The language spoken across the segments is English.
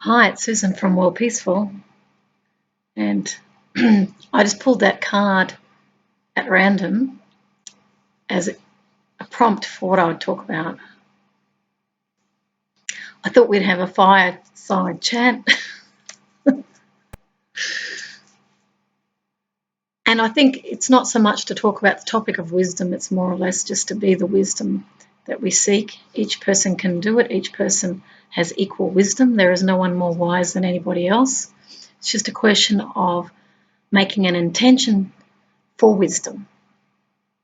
Hi, it's Susan from Worldpeacefull, and I just pulled that card at random as a prompt for what I would talk about. I thought we'd have a fireside chat, and I think it's not so much to talk about the topic of wisdom, it's more or less just to be the wisdom that we seek. Each person can do it, each person has equal wisdom. There is no one more wise than anybody else. It's just a question of making an intention for wisdom,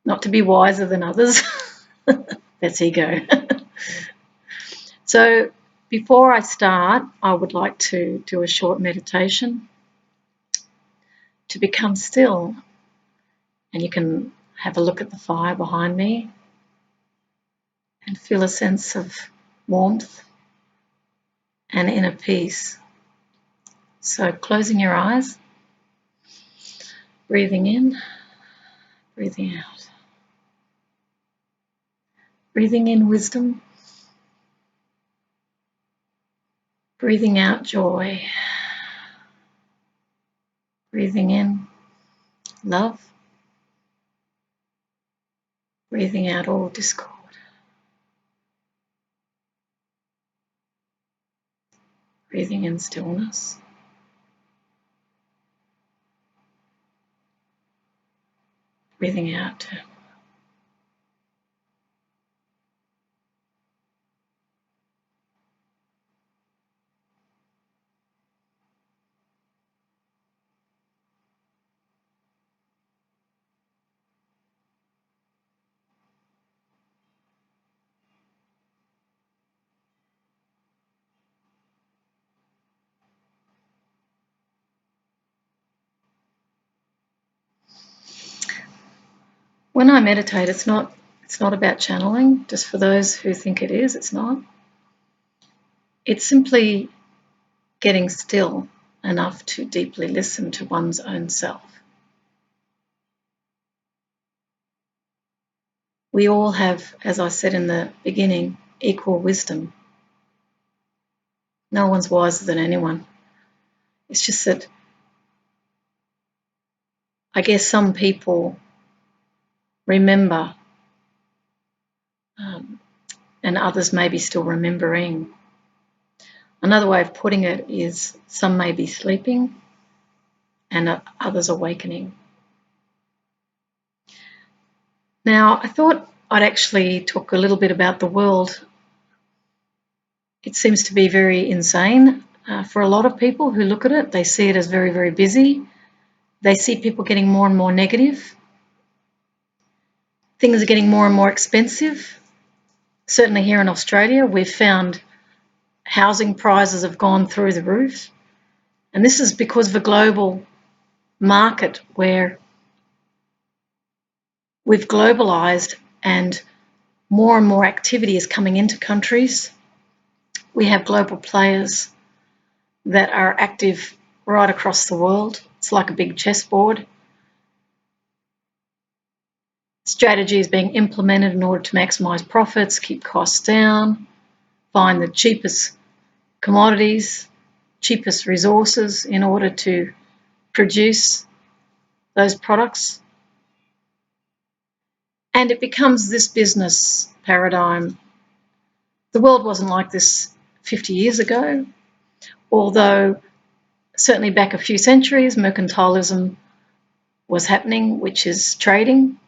not to be wiser than others. That's ego. So before I start, I would like to do a short meditation to become still. And you can have a look at the fire behind me and feel a sense of warmth and inner peace. So closing your eyes, breathing in, breathing out. Breathing in wisdom, breathing out joy, breathing in love, breathing out all discord. Breathing in stillness. Breathing out turmoil. When I meditate, it's not about channeling, just for those who think it is, it's not. It's simply getting still enough to deeply listen to one's own self. We all have, as I said in the beginning, equal wisdom. No one's wiser than anyone. It's just that I guess some people remember and others may be still remembering. Another way of putting it is some may be sleeping and others awakening. Now, I thought I'd actually talk a little bit about the world. It seems to be very insane for a lot of people who look at it. They see it as very, very busy. They see people getting more and more negative. Things are getting more and more expensive. Certainly here in Australia, we've found housing prices have gone through the roof. And this is because of a global market where we've globalised and more activity is coming into countries. We have global players that are active right across the world. It's like a big chessboard. Strategy is being implemented in order to maximise profits, keep costs down, find the cheapest commodities, cheapest resources in order to produce those products. And it becomes this business paradigm. The world wasn't like this 50 years ago, although certainly back a few centuries, mercantilism was happening, which is trading.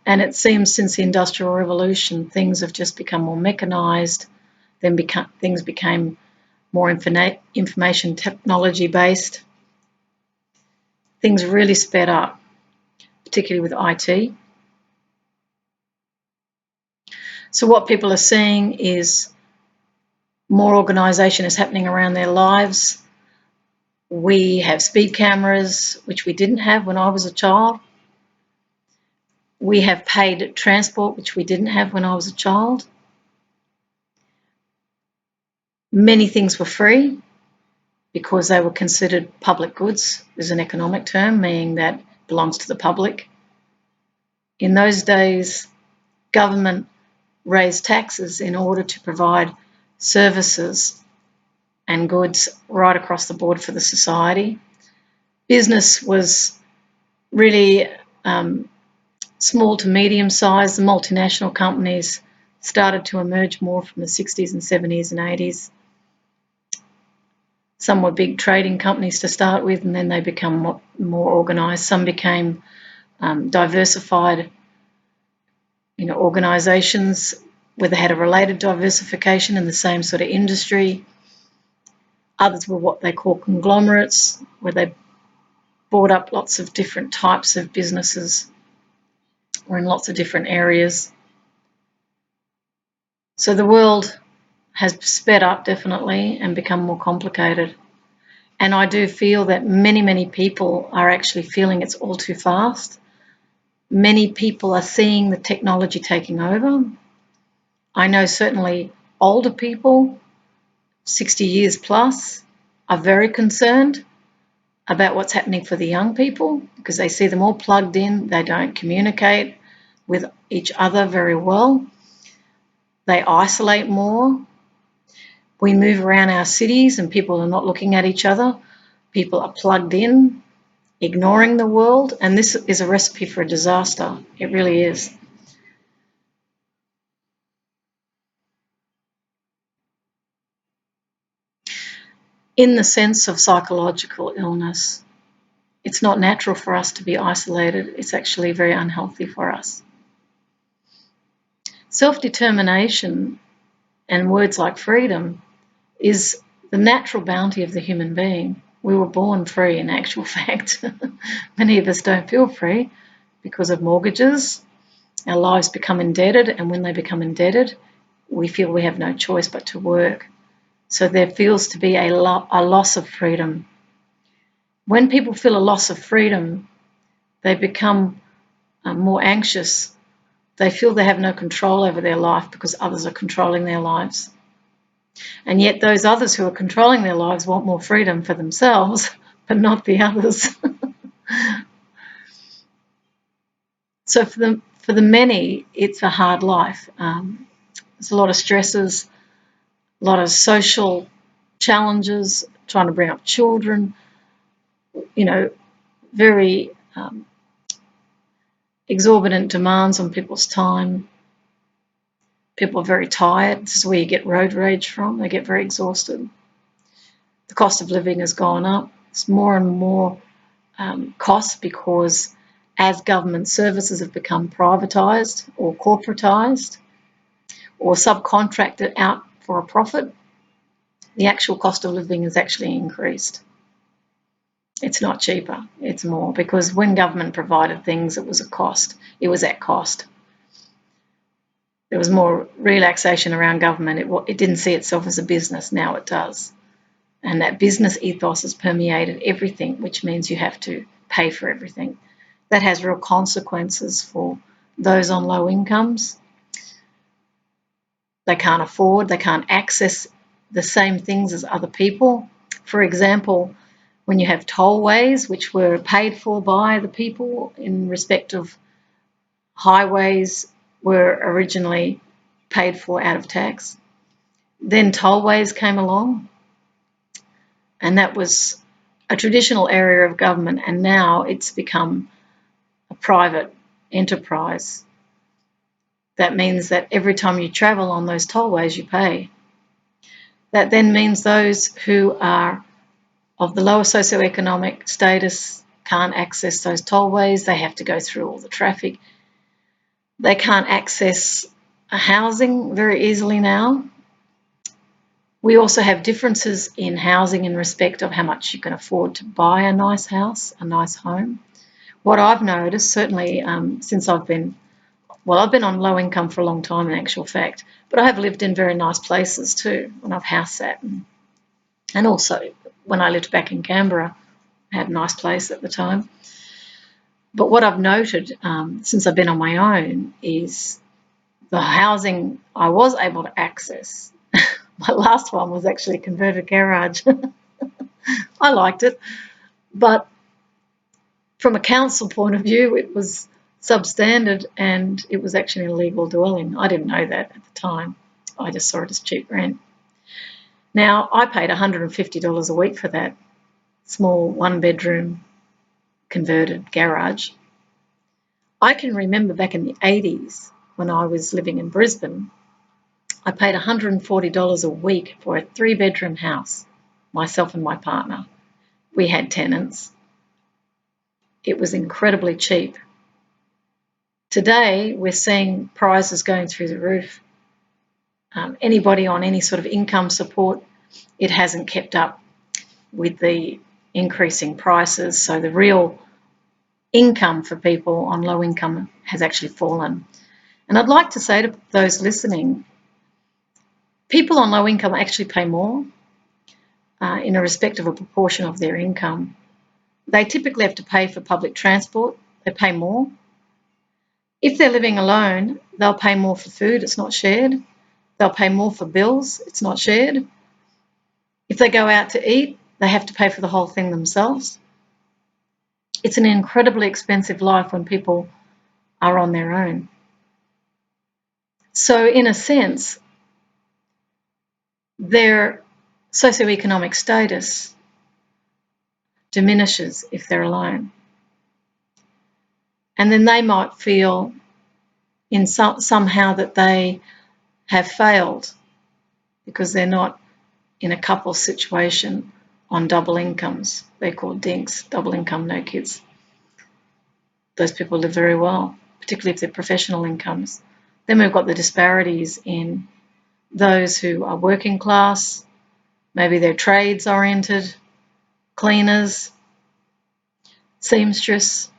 And it seems since the Industrial Revolution, things have just become more mechanised, then things became more information technology based. Things really sped up, particularly with IT. So what people are seeing is more organisation is happening around their lives. We have speed cameras, which we didn't have when I was a child. We have paid transport, which we didn't have when I was a child. Many things were free because they were considered public goods. Is an economic term, meaning that it belongs to the public. In those days, government raised taxes in order to provide services and goods right across the board for the society. Business was really small to medium sized. The multinational companies started to emerge more from the 60s and 70s and 80s. Some were big trading companies to start with, and then they become more organised. Some became diversified, organisations where they had a related diversification in the same sort of industry. Others were what they call conglomerates, where they bought up lots of different types of businesses or in lots of different areas. So the world has sped up definitely and become more complicated. And I do feel that many, many people are actually feeling it's all too fast. Many people are seeing the technology taking over. I know certainly older people, 60 years plus, are very concerned about what's happening for the young people because they see them all plugged in. They don't communicate with each other very well. They isolate more. We move around our cities and people are not looking at each other. People are plugged in, ignoring the world, and this is a recipe for a disaster. It really is. In the sense of psychological illness, it's not natural for us to be isolated. It's actually very unhealthy for us. Self-determination and words like freedom is the natural bounty of the human being. We were born free in actual fact. Many of us don't feel free because of mortgages. Our lives become indebted, and when they become indebted, we feel we have no choice but to work. So there feels to be a loss of freedom. When people feel a loss of freedom, they become more anxious. They feel they have no control over their life because others are controlling their lives. And yet those others who are controlling their lives want more freedom for themselves, but not the others. So for the many, it's a hard life. There's a lot of stresses, a lot of social challenges, trying to bring up children, very exorbitant demands on people's time. People are very tired. This is where you get road rage from. They get very exhausted. The cost of living has gone up. It's more and more costs because as government services have become privatised or corporatised or subcontracted out for a profit, the actual cost of living has actually increased. It's not cheaper, it's more, because when government provided things, it was a cost. It was at cost. There was more relaxation around government. It didn't see itself as a business. Now it does. And that business ethos has permeated everything, which means you have to pay for everything. That has real consequences for those on low incomes. They can't afford, they can't access the same things as other people. For example, when you have tollways, which were paid for by the people in respect of highways were originally paid for out of tax. Then tollways came along, and that was a traditional area of government, and now it's become a private enterprise. That means that every time you travel on those tollways, you pay. That then means those who are of the lower socioeconomic status can't access those tollways. They have to go through all the traffic. They can't access housing very easily now. We also have differences in housing in respect of how much you can afford to buy a nice house, a nice home. What I've noticed, certainly since I've been on low income for a long time in actual fact, but I have lived in very nice places too when I've house sat. And also when I lived back in Canberra, I had a nice place at the time. But what I've noted since I've been on my own is the housing I was able to access. My last one was actually a converted garage. I liked it. But from a council point of view, it was substandard and it was actually an illegal dwelling. I didn't know that at the time. I just saw it as cheap rent. Now, I paid $150 a week for that small one-bedroom converted garage. I can remember back in the 80s when I was living in Brisbane, I paid $140 a week for a 3-bedroom house, myself and my partner. We had tenants. It was incredibly cheap. Today, we're seeing prices going through the roof. Anybody on any sort of income support, it hasn't kept up with the increasing prices. So the real income for people on low income has actually fallen. And I'd like to say to those listening, people on low income actually pay more in a respect of a proportion of their income. They typically have to pay for public transport. They pay more. If they're living alone, they'll pay more for food. It's not shared. They'll pay more for bills. It's not shared. If they go out to eat, they have to pay for the whole thing themselves. It's an incredibly expensive life when people are on their own. So in a sense, their socioeconomic status diminishes if they're alone. And then they might feel somehow that they have failed because they're not in a couple situation on double incomes. They're called dinks, double income, no kids. Those people live very well, particularly if they're professional incomes. Then we've got the disparities in those who are working class, maybe they're trades oriented, cleaners, seamstress,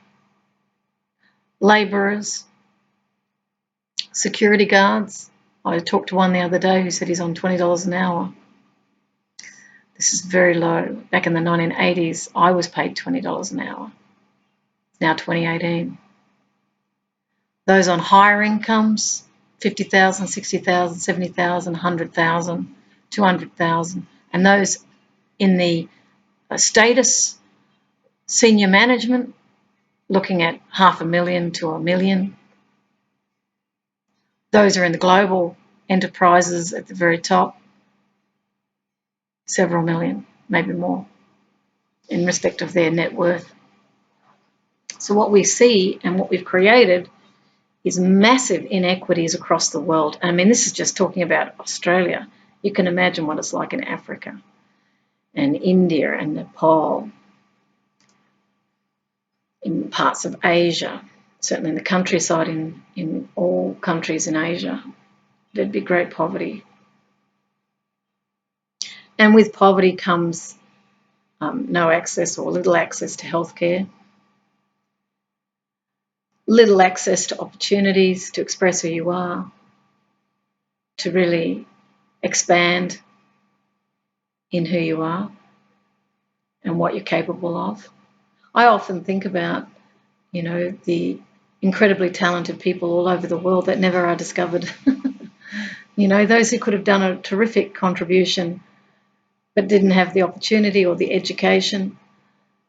labourers, security guards. I talked to one the other day who said he's on $20 an hour. This is very low. Back in the 1980s, I was paid $20 an hour. It's now 2018. Those on higher incomes, 50,000, 60,000, 70,000, 100,000, 200,000, and those in the status senior management, looking at $500,000 to $1 million. Those are in the global enterprises at the very top, several million, maybe more, in respect of their net worth. So what we see and what we've created is massive inequities across the world. I mean, this is just talking about Australia. You can imagine what it's like in Africa and India and Nepal, in parts of Asia, certainly in the countryside in all countries in Asia. There'd be great poverty. And with poverty comes no access or little access to healthcare, little access to opportunities to express who you are, to really expand in who you are and what you're capable of. I often think about, the incredibly talented people all over the world that never are discovered. Those who could have done a terrific contribution but didn't have the opportunity or the education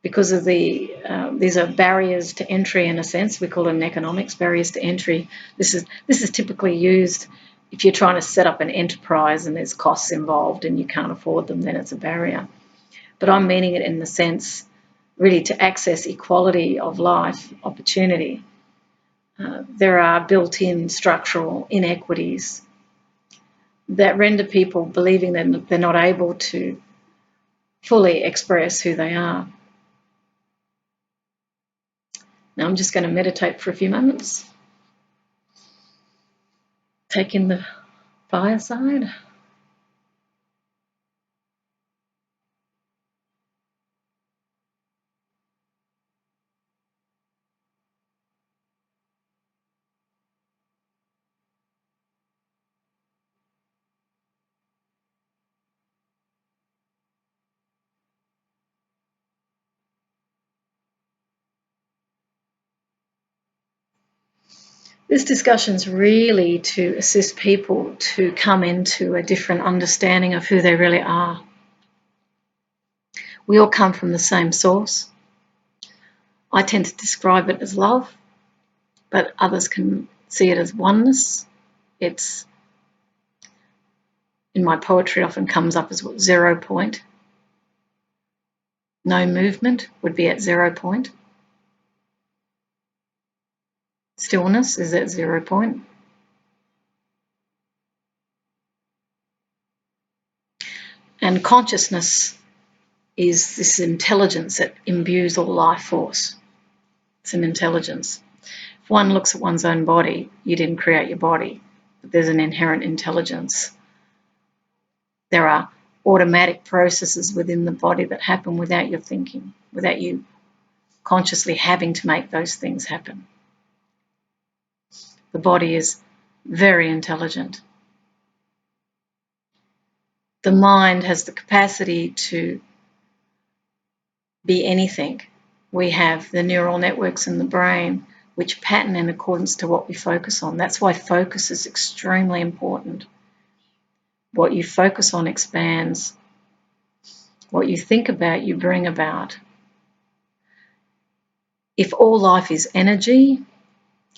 because of these are barriers to entry in a sense. We call it in economics, barriers to entry. This is typically used if you're trying to set up an enterprise and there's costs involved and you can't afford them, then it's a barrier. But I'm meaning it in the sense really to access equality of life, opportunity. There are built-in structural inequities that render people believing that they're not able to fully express who they are. Now I'm just going to meditate for a few moments. Take in the fireside. This discussion is really to assist people to come into a different understanding of who they really are. We all come from the same source. I tend to describe it as love, but others can see it as oneness. It's in my poetry often comes up as what, 0 point. No movement would be at 0 point. Stillness is at 0 point. And consciousness is this intelligence that imbues all life force. It's an intelligence. If one looks at one's own body, you didn't create your body, but there's an inherent intelligence. There are automatic processes within the body that happen without your thinking, without you consciously having to make those things happen. The body is very intelligent. The mind has the capacity to be anything. We have the neural networks in the brain which pattern in accordance to what we focus on. That's why focus is extremely important. What you focus on expands. What you think about, you bring about. If all life is energy,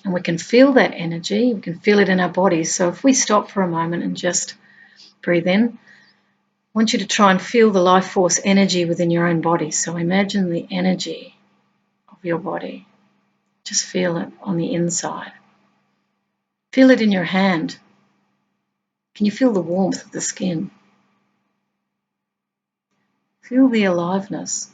and we can feel that energy, we can feel it in our bodies. So if we stop for a moment and just breathe in, I want you to try and feel the life force energy within your own body. So imagine the energy of your body. Just feel it on the inside. Feel it in your hand. Can you feel the warmth of the skin? Feel the aliveness.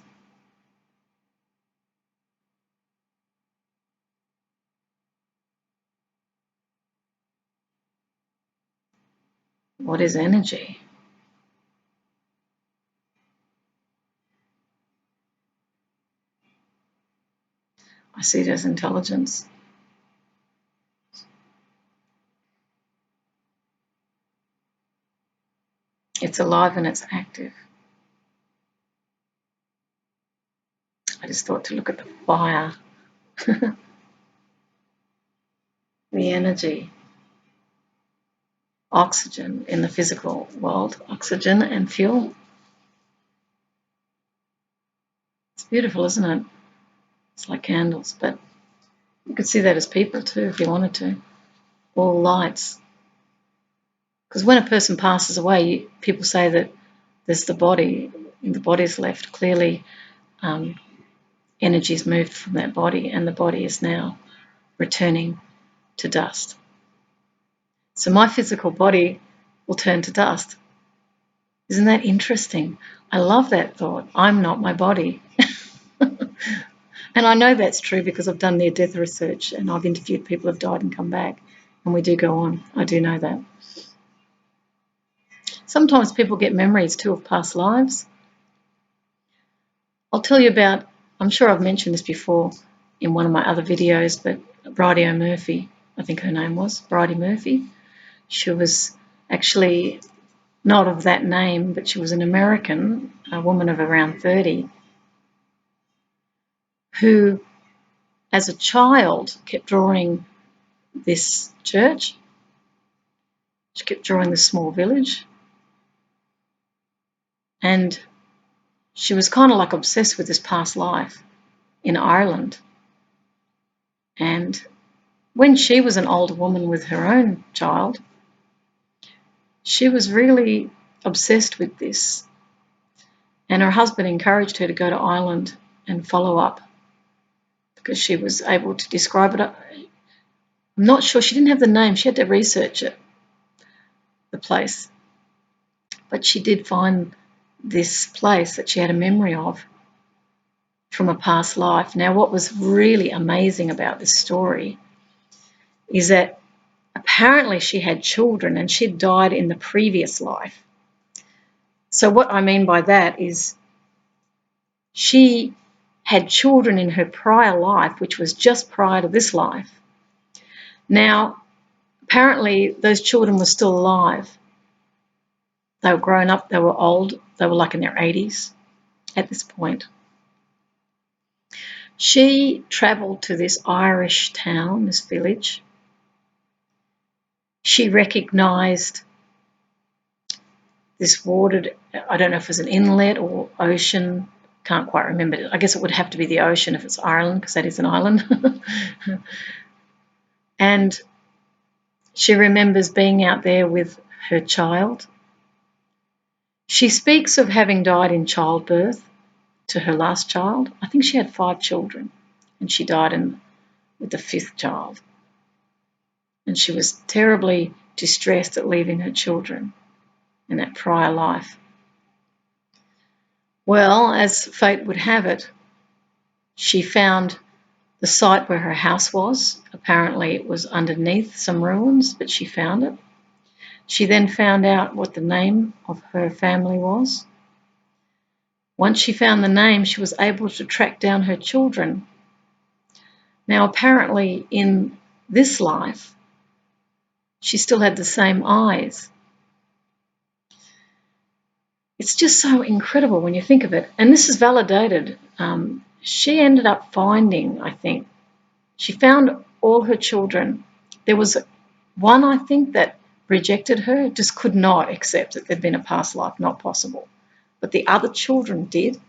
What is energy? I see it as intelligence. It's alive and it's active. I just thought to look at the fire, the energy, oxygen in the physical world, oxygen and fuel. It's beautiful, isn't it? It's like candles, but you could see that as people too if you wanted to. All lights. Because when a person passes away, people say that there's the body, and the body's left. Clearly, energy's moved from that body, and the body is now returning to dust. So my physical body will turn to dust. Isn't that interesting? I love that thought. I'm not my body. And I know that's true because I've done near-death research and I've interviewed people who've died and come back, and we do go on. I do know that. Sometimes people get memories too of past lives. I'll tell you about, I'm sure I've mentioned this before in one of my other videos, but Bridie O'Murphy, I think her name was, Bridie Murphy. She was actually not of that name, but she was an American, a woman of around 30, who, as a child, kept drawing this church. She kept drawing this small village. And she was kind of like obsessed with this past life in Ireland. And when she was an older woman with her own child, she was really obsessed with this. And her husband encouraged her to go to Ireland and follow up because she was able to describe it. I'm not sure, she didn't have the name, she had to research it, the place. But she did find this place that she had a memory of from a past life. Now, what was really amazing about this story is that apparently she had children and she'd died in the previous life. So what I mean by that is she had children in her prior life, which was just prior to this life. Now, apparently those children were still alive. They were grown up, they were old, they were like in their 80s at this point. She travelled to this Irish town, this village. She recognised this watered, I don't know if it was an inlet or ocean, can't quite remember. I guess it would have to be the ocean if it's Ireland, because that is an island. And she remembers being out there with her child She speaks of having died in childbirth to her last child. I think she had 5 children, and she died with the 5th child. And she was terribly distressed at leaving her children in that prior life. Well, as fate would have it, she found the site where her house was. Apparently it was underneath some ruins, but she found it. She then found out what the name of her family was. Once she found the name, she was able to track down her children. Now, apparently in this life, she still had the same eyes. It's just so incredible when you think of it. And this is validated. She ended up finding, I think, she found all her children. There was one, I think, that rejected her, just could not accept that there'd been a past life, not possible. But the other children did,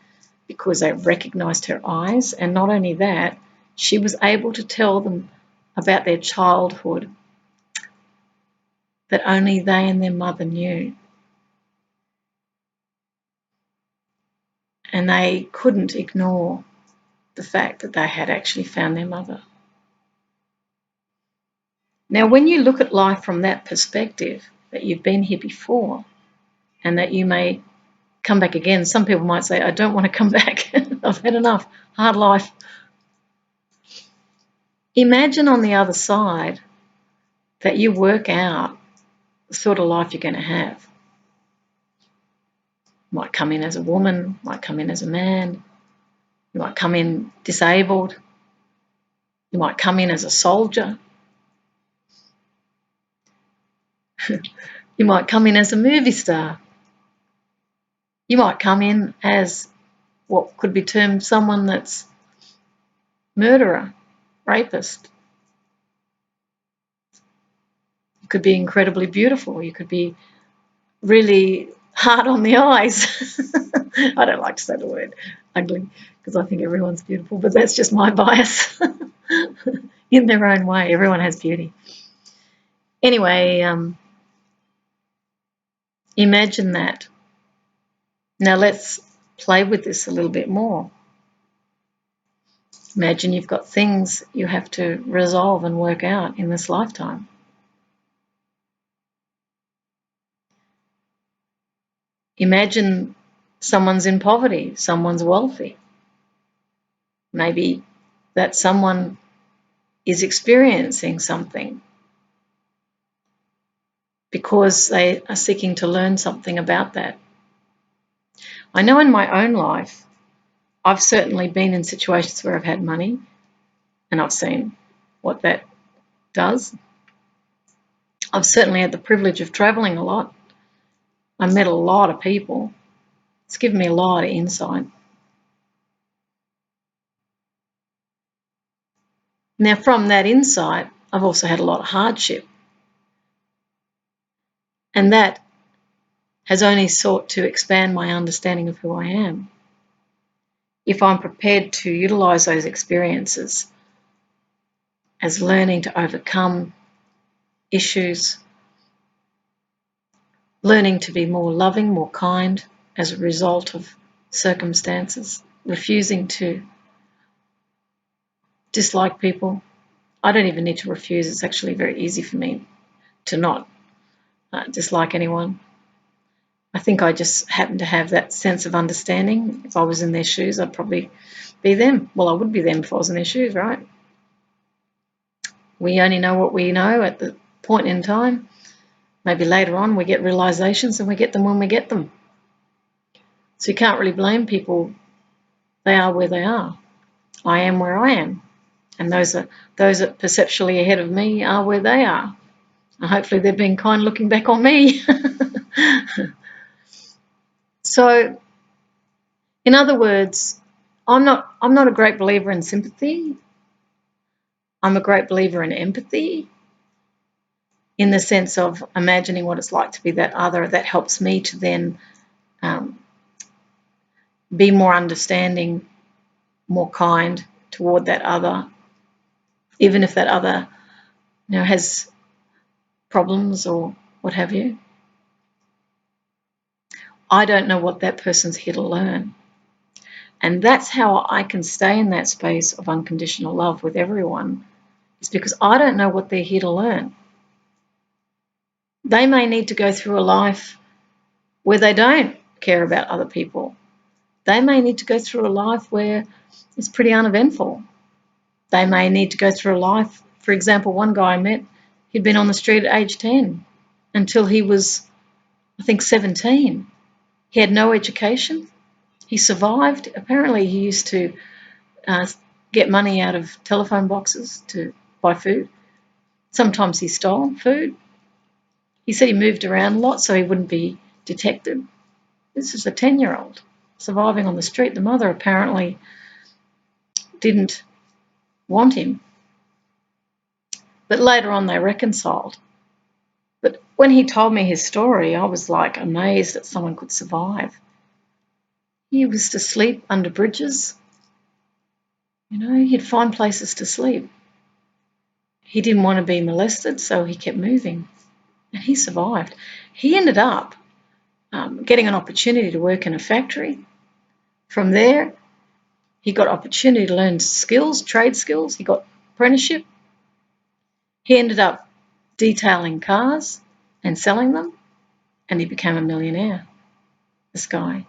because they recognised her eyes. And not only that, she was able to tell them about their childhood that only they and their mother knew. And they couldn't ignore the fact that they had actually found their mother. Now, when you look at life from that perspective, that you've been here before and that you may come back again, some people might say, I don't want to come back. I've had enough. Hard life. Imagine on the other side that you work out the sort of life you're going to have. You might come in as a woman, might come in as a man, you might come in disabled, you might come in as a soldier, you might come in as a movie star, you might come in as what could be termed someone that's murderer, rapist. You could be incredibly beautiful, you could be really hard on the eyes. I don't like to say the word ugly because I think everyone's beautiful, but that's just my bias. In their own way, everyone has beauty. Anyway, imagine that. Now let's play with this a little bit more. Imagine you've got things you have to resolve and work out in this lifetime. Imagine someone's in poverty, someone's wealthy. Maybe that someone is experiencing something because they are seeking to learn something about that. I know in my own life, I've certainly been in situations where I've had money and I've seen what that does. I've certainly had the privilege of travelling a lot. I met a lot of people. It's given me a lot of insight. Now, from that insight, I've also had a lot of hardship. And that has only sought to expand my understanding of who I am. If I'm prepared to utilise those experiences as learning to overcome issues, learning to be more loving, more kind as a result of circumstances, refusing to dislike people. I don't even need to refuse. It's actually very easy for me to not dislike anyone. I think I just happen to have that sense of understanding. If I was in their shoes, I'd probably be them. Well, I would be them if I was in their shoes, right? We only know what we know at the point in time. Maybe later on we get realizations and we get them when we get them. So you can't really blame people. They are where they are. I am where I am. And those that perceptually ahead of me are where they are. And hopefully they're being kind looking back on me. So, in other words, I'm not a great believer in sympathy. I'm a great believer in empathy, in the sense of imagining what it's like to be that other. That helps me to then be more understanding, more kind toward that other, even if that other, has problems or what have you. I don't know what that person's here to learn. And that's how I can stay in that space of unconditional love with everyone, is because I don't know what they're here to learn. They may need to go through a life where they don't care about other people. They may need to go through a life where it's pretty uneventful. They may need to go through a life, for example, one guy I met, he'd been on the street at age 10 until he was, I think, 17. He had no education. He survived. Apparently he used to get money out of telephone boxes to buy food. Sometimes he stole food. He said he moved around a lot so he wouldn't be detected. This is a 10-year-old surviving on the street. The mother apparently didn't want him. But later on they reconciled. But when he told me his story, I was like amazed that someone could survive. He used to sleep under bridges. You know, he'd find places to sleep. He didn't want to be molested, so he kept moving. And he survived. He ended up getting an opportunity to work in a factory. From there, he got opportunity to learn skills, trade skills. He got apprenticeship. He ended up detailing cars and selling them, and he became a millionaire. This guy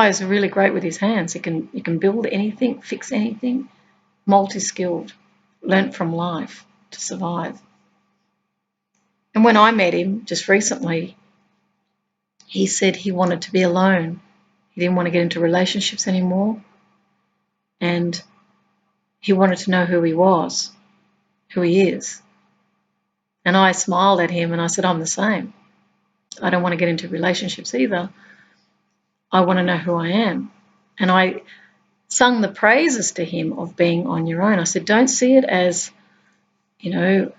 is really great with his hands. He can build anything, fix anything, multi-skilled, learnt from life to survive. And when I met him just recently, he said he wanted to be alone. He didn't want to get into relationships anymore. And he wanted to know who he was, who he is. And I smiled at him and I said, I'm the same. I don't want to get into relationships either. I want to know who I am. And I sung the praises to him of being on your own. I said, don't see it as, a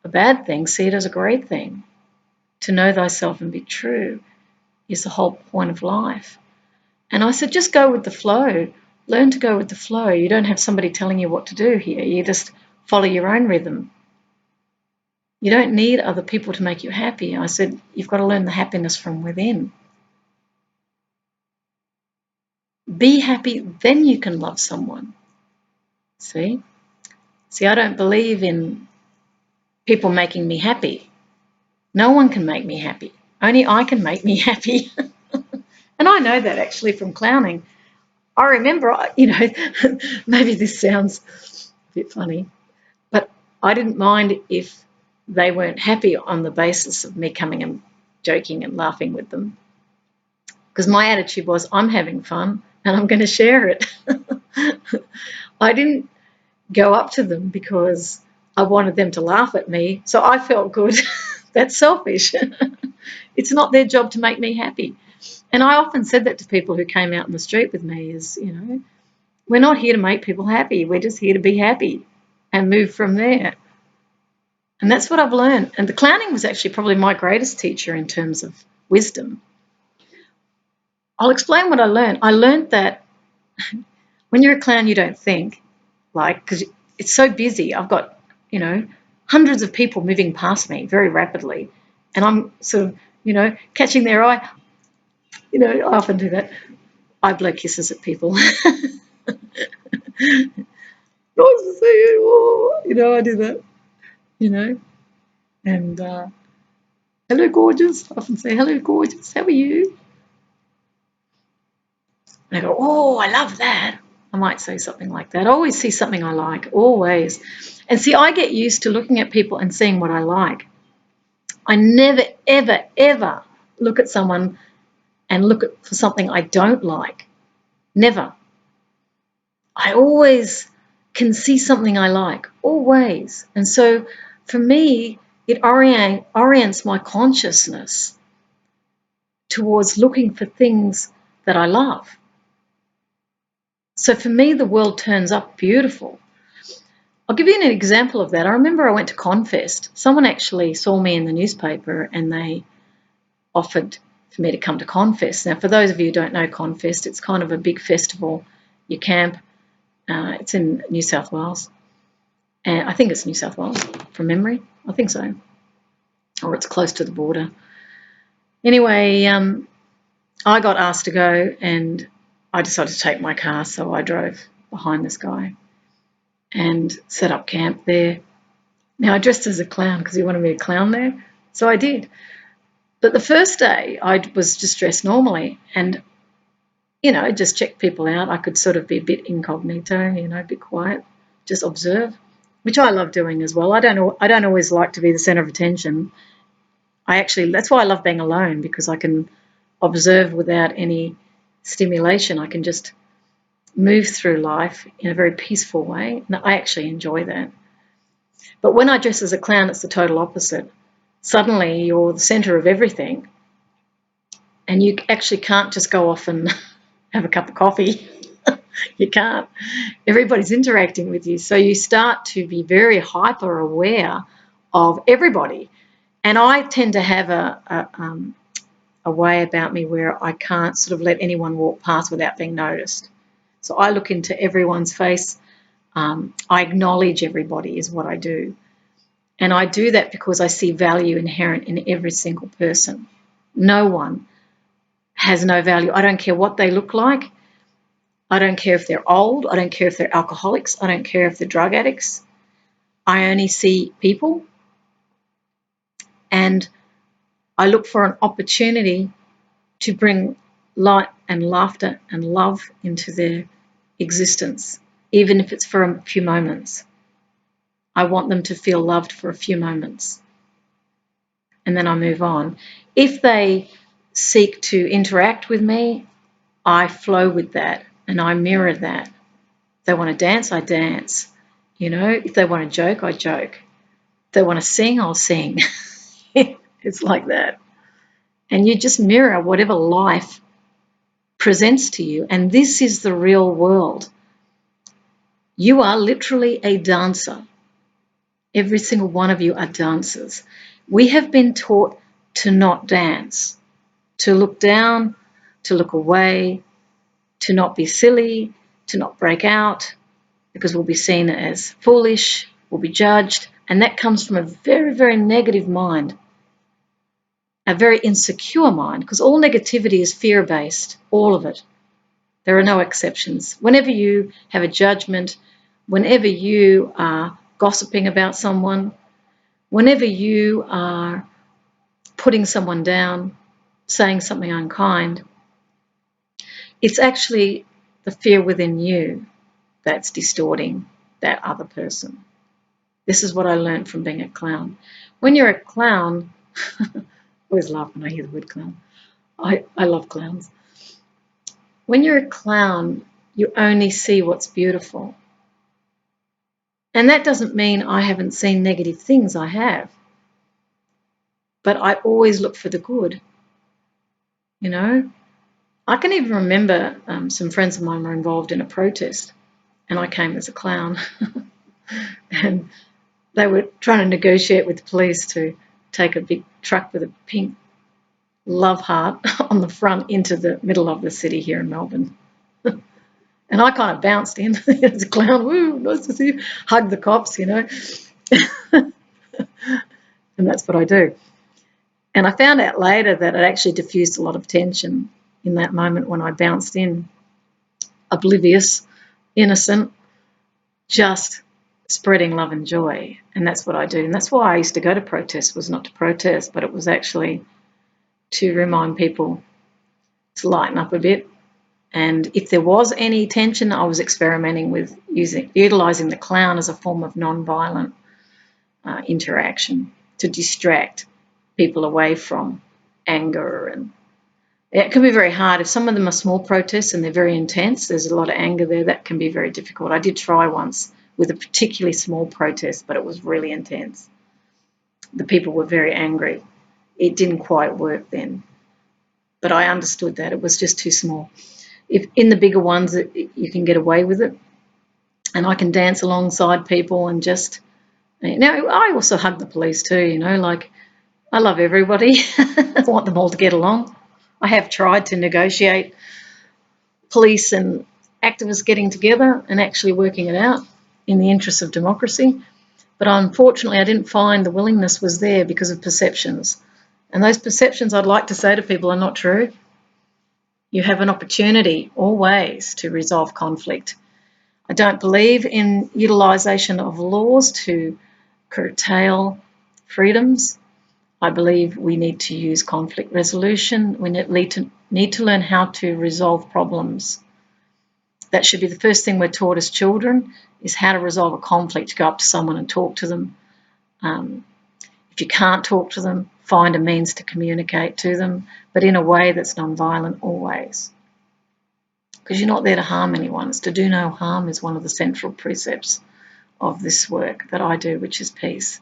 bad thing. See it as a great thing. To know thyself and be true is the whole point of life. And I said, just go with the flow. Learn to go with the flow. You don't have somebody telling you what to do here. You just follow your own rhythm. You don't need other people to make you happy. I said, you've got to learn the happiness from within. Be happy, then you can love someone. See, I don't believe in people making me happy. No one can make me happy. Only I can make me happy. And I know that actually from clowning. I remember, maybe this sounds a bit funny, but I didn't mind if they weren't happy on the basis of me coming and joking and laughing with them. Because my attitude was, I'm having fun and I'm going to share it. I didn't go up to them because I wanted them to laugh at me, so I felt good. That's selfish. It's not their job to make me happy. And I often said that to people who came out in the street with me is, we're not here to make people happy. We're just here to be happy and move from there. And that's what I've learned. And the clowning was actually probably my greatest teacher in terms of wisdom. I'll explain what I learned. I learned that when you're a clown, you don't think, because it's so busy. I've got, hundreds of people moving past me very rapidly. And I'm sort of, catching their eye. I often do that. I blow kisses at people. Nice to see you. I do that, And hello, gorgeous. I often say, hello, gorgeous. How are you? And I go, oh, I love that. I might say something like that. I always see something I like, always. And see, I get used to looking at people and seeing what I like. I never, ever, ever look at someone and look for something I don't like. Never. I always can see something I like, always. And so for me, it orients my consciousness towards looking for things that I love. So for me, the world turns up beautiful. I'll give you an example of that. I remember I went to Confest. Someone actually saw me in the newspaper and they offered for me to come to Confest. Now, for those of you who don't know Confest, it's kind of a big festival. You camp. It's in New South Wales. And I think it's New South Wales from memory. I think so. Or it's close to the border. Anyway, I got asked to go and I decided to take my car, so I drove behind this guy and set up camp there. Now, I dressed as a clown because he wanted me to clown there, so I did. But the first day, I was just dressed normally and, just check people out. I could sort of be a bit incognito, a bit quiet, just observe, which I love doing as well. I don't always like to be the centre of attention. That's why I love being alone, because I can observe without any stimulation. I can just move through life in a very peaceful way, and I actually enjoy that. But when I dress as a clown, it's the total opposite. Suddenly you're the centre of everything, and you actually can't just go off and have a cup of coffee. You can't. Everybody's interacting with you, so you start to be very hyper aware of everybody. And I tend to have a way about me where I can't sort of let anyone walk past without being noticed. So I look into everyone's face. I acknowledge everybody is what I do. And I do that because I see value inherent in every single person. No one has no value. I don't care what they look like. I don't care if they're old. I don't care if they're alcoholics. I don't care if they're drug addicts. I only see people, and I look for an opportunity to bring light and laughter and love into their existence, even if it's for a few moments. I want them to feel loved for a few moments, and then I move on. If they seek to interact with me, I flow with that and I mirror that. If they want to dance, I dance. If they want to joke, I joke. If they want to sing, I'll sing. It's like that. And you just mirror whatever life presents to you. And this is the real world. You are literally a dancer. Every single one of you are dancers. We have been taught to not dance, to look down, to look away, to not be silly, to not break out, because we'll be seen as foolish, we'll be judged, and that comes from a very, very negative mind, a very insecure mind, because all negativity is fear-based, all of it. There are no exceptions. Whenever you have a judgment, whenever you are gossiping about someone, whenever you are putting someone down, saying something unkind, it's actually the fear within you that's distorting that other person. This is what I learned from being a clown. When you're a clown, I always laugh when I hear the word clown. I love clowns. When you're a clown, you only see what's beautiful. And that doesn't mean I haven't seen negative things. I have. But I always look for the good. I can even remember some friends of mine were involved in a protest, and I came as a clown. And they were trying to negotiate with the police to take a big truck with a pink love heart on the front into the middle of the city here in Melbourne. And I kind of bounced in as a clown. Woo, nice to see you. Hug the cops, And that's what I do. And I found out later that it actually diffused a lot of tension in that moment when I bounced in, oblivious, innocent, just spreading love and joy. And that's what I do. And that's why I used to go to protests, was not to protest, but it was actually to remind people to lighten up a bit. And if there was any tension, I was experimenting with utilising the clown as a form of non-violent interaction to distract people away from anger. And it can be very hard. If some of them are small protests and they're very intense, there's a lot of anger there, that can be very difficult. I did try once with a particularly small protest, but it was really intense. The people were very angry. It didn't quite work then. But I understood that. It was just too small. If in the bigger ones, you can get away with it. And I can dance alongside people and just... Now, I also hug the police too, like I love everybody. I want them all to get along. I have tried to negotiate police and activists getting together and actually working it out in the interest of democracy. But unfortunately, I didn't find the willingness was there because of perceptions. And those perceptions, I'd like to say to people, are not true. You have an opportunity always to resolve conflict. I don't believe in utilisation of laws to curtail freedoms. I believe we need to use conflict resolution. We need to learn how to resolve problems. That should be the first thing we're taught as children, is how to resolve a conflict. Go up to someone and talk to them. If you can't talk to them, find a means to communicate to them, but in a way that's non-violent always. Because you're not there to harm anyone. It's to do no harm is one of the central precepts of this work that I do, which is peace.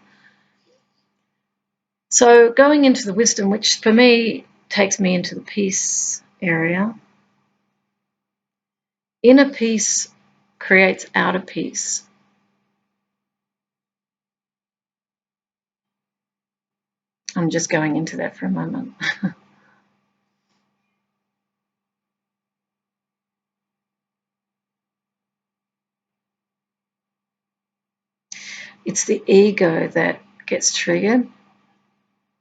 So going into the wisdom, which for me takes me into the peace area, inner peace creates outer peace. I'm just going into that for a moment. It's the ego that gets triggered.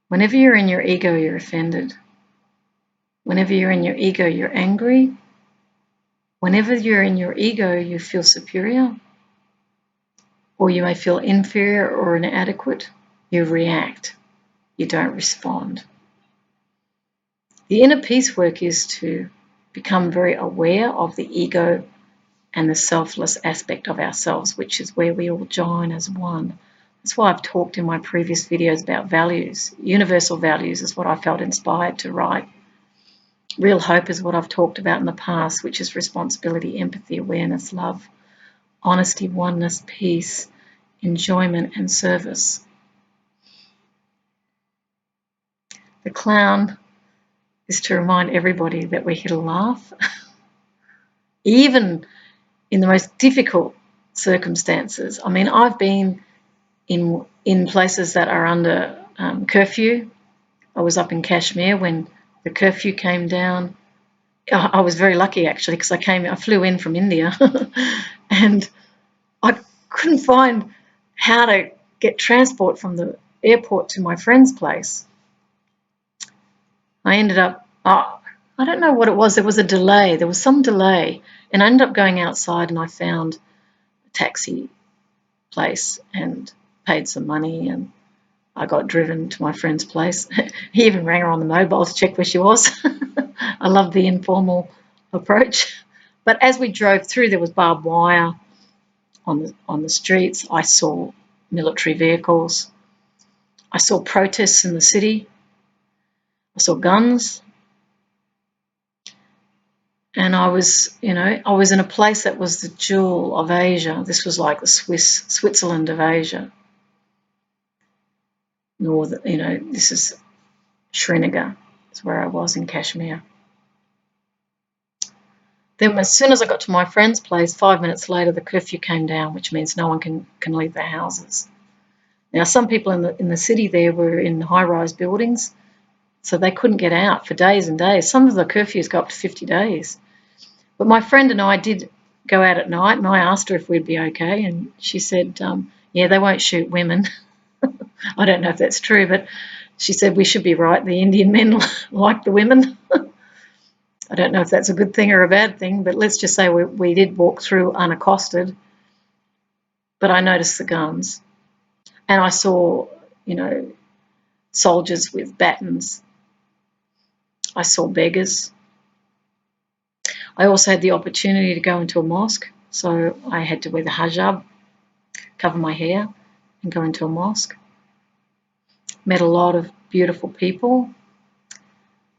Whenever you're in your ego, you're offended. Whenever you're in your ego, you're angry. Whenever you're in your ego, you feel superior, or you may feel inferior or inadequate. You react. You don't respond. The inner peace work is to become very aware of the ego and the selfless aspect of ourselves, which is where we all join as one. That's why I've talked in my previous videos about values. Universal values is what I felt inspired to write. Real hope is what I've talked about in the past, which is responsibility, empathy, awareness, love, honesty, oneness, peace, enjoyment, and service. The clown is to remind everybody that we're here to laugh, even in the most difficult circumstances. I mean, I've been in places that are under curfew. I was up in Kashmir when the curfew came down. I was very lucky actually, because I flew in from India and I couldn't find how to get transport from the airport to my friend's place. I ended up, I don't know what it was. There was a delay. There was some delay, and I ended up going outside and I found a taxi place and paid some money, and I got driven to my friend's place. He even rang her on the mobile to check where she was. I love the informal approach. But as we drove through, there was barbed wire on the streets. I saw military vehicles. I saw protests in the city. I saw guns. And I was in a place that was the jewel of Asia. This was like the Switzerland of Asia. This is Srinagar. It's where I was in Kashmir. Then as soon as I got to my friend's place, 5 minutes later, the curfew came down, which means no one can leave their houses. Now, some people in the city there were in high-rise buildings, so they couldn't get out for days and days. Some of the curfews go up to 50 days. But my friend and I did go out at night, and I asked her if we'd be okay, and she said, yeah, they won't shoot women. I don't know if that's true, but she said we should be right. The Indian men like the women. I don't know if that's a good thing or a bad thing, but let's just say we did walk through unaccosted. But I noticed the guns, and I saw, soldiers with batons. I saw beggars. I also had the opportunity to go into a mosque, so I had to wear the hijab, cover my hair, and go into a mosque. Met a lot of beautiful people.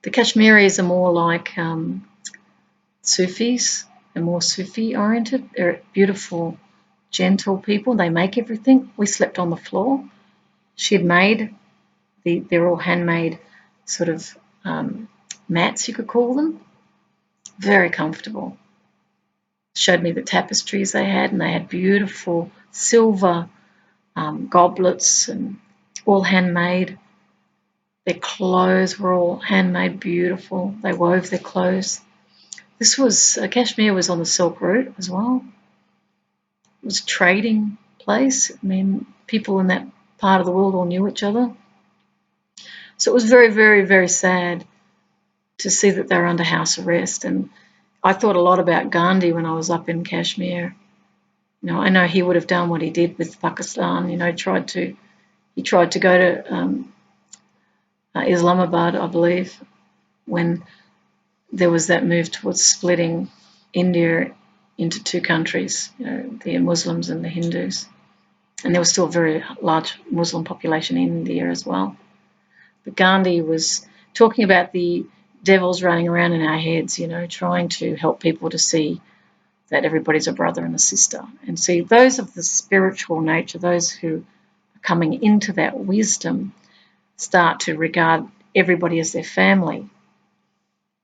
The Kashmiris are more like Sufis. They're more Sufi-oriented. They're beautiful, gentle people. They make everything. We slept on the floor. She'd made, they're all handmade sort of mats, you could call them. Very comfortable. Showed me the tapestries they had, and they had beautiful silver goblets and all handmade. Their clothes were all handmade, beautiful. They wove their clothes. Kashmir was on the Silk Route as well. It was a trading place. I mean, people in that part of the world all knew each other. So it was very, very, very sad to see that they're under house arrest. And I thought a lot about Gandhi when I was up in Kashmir. I know he would have done what he did with Pakistan. He tried to go to Islamabad, I believe, when there was that move towards splitting India into two countries, the Muslims and the Hindus. And there was still a very large Muslim population in India as well. But Gandhi was talking about the devils running around in our heads, trying to help people to see that everybody's a brother and a sister. And see, those of the spiritual nature, those who are coming into that wisdom, start to regard everybody as their family.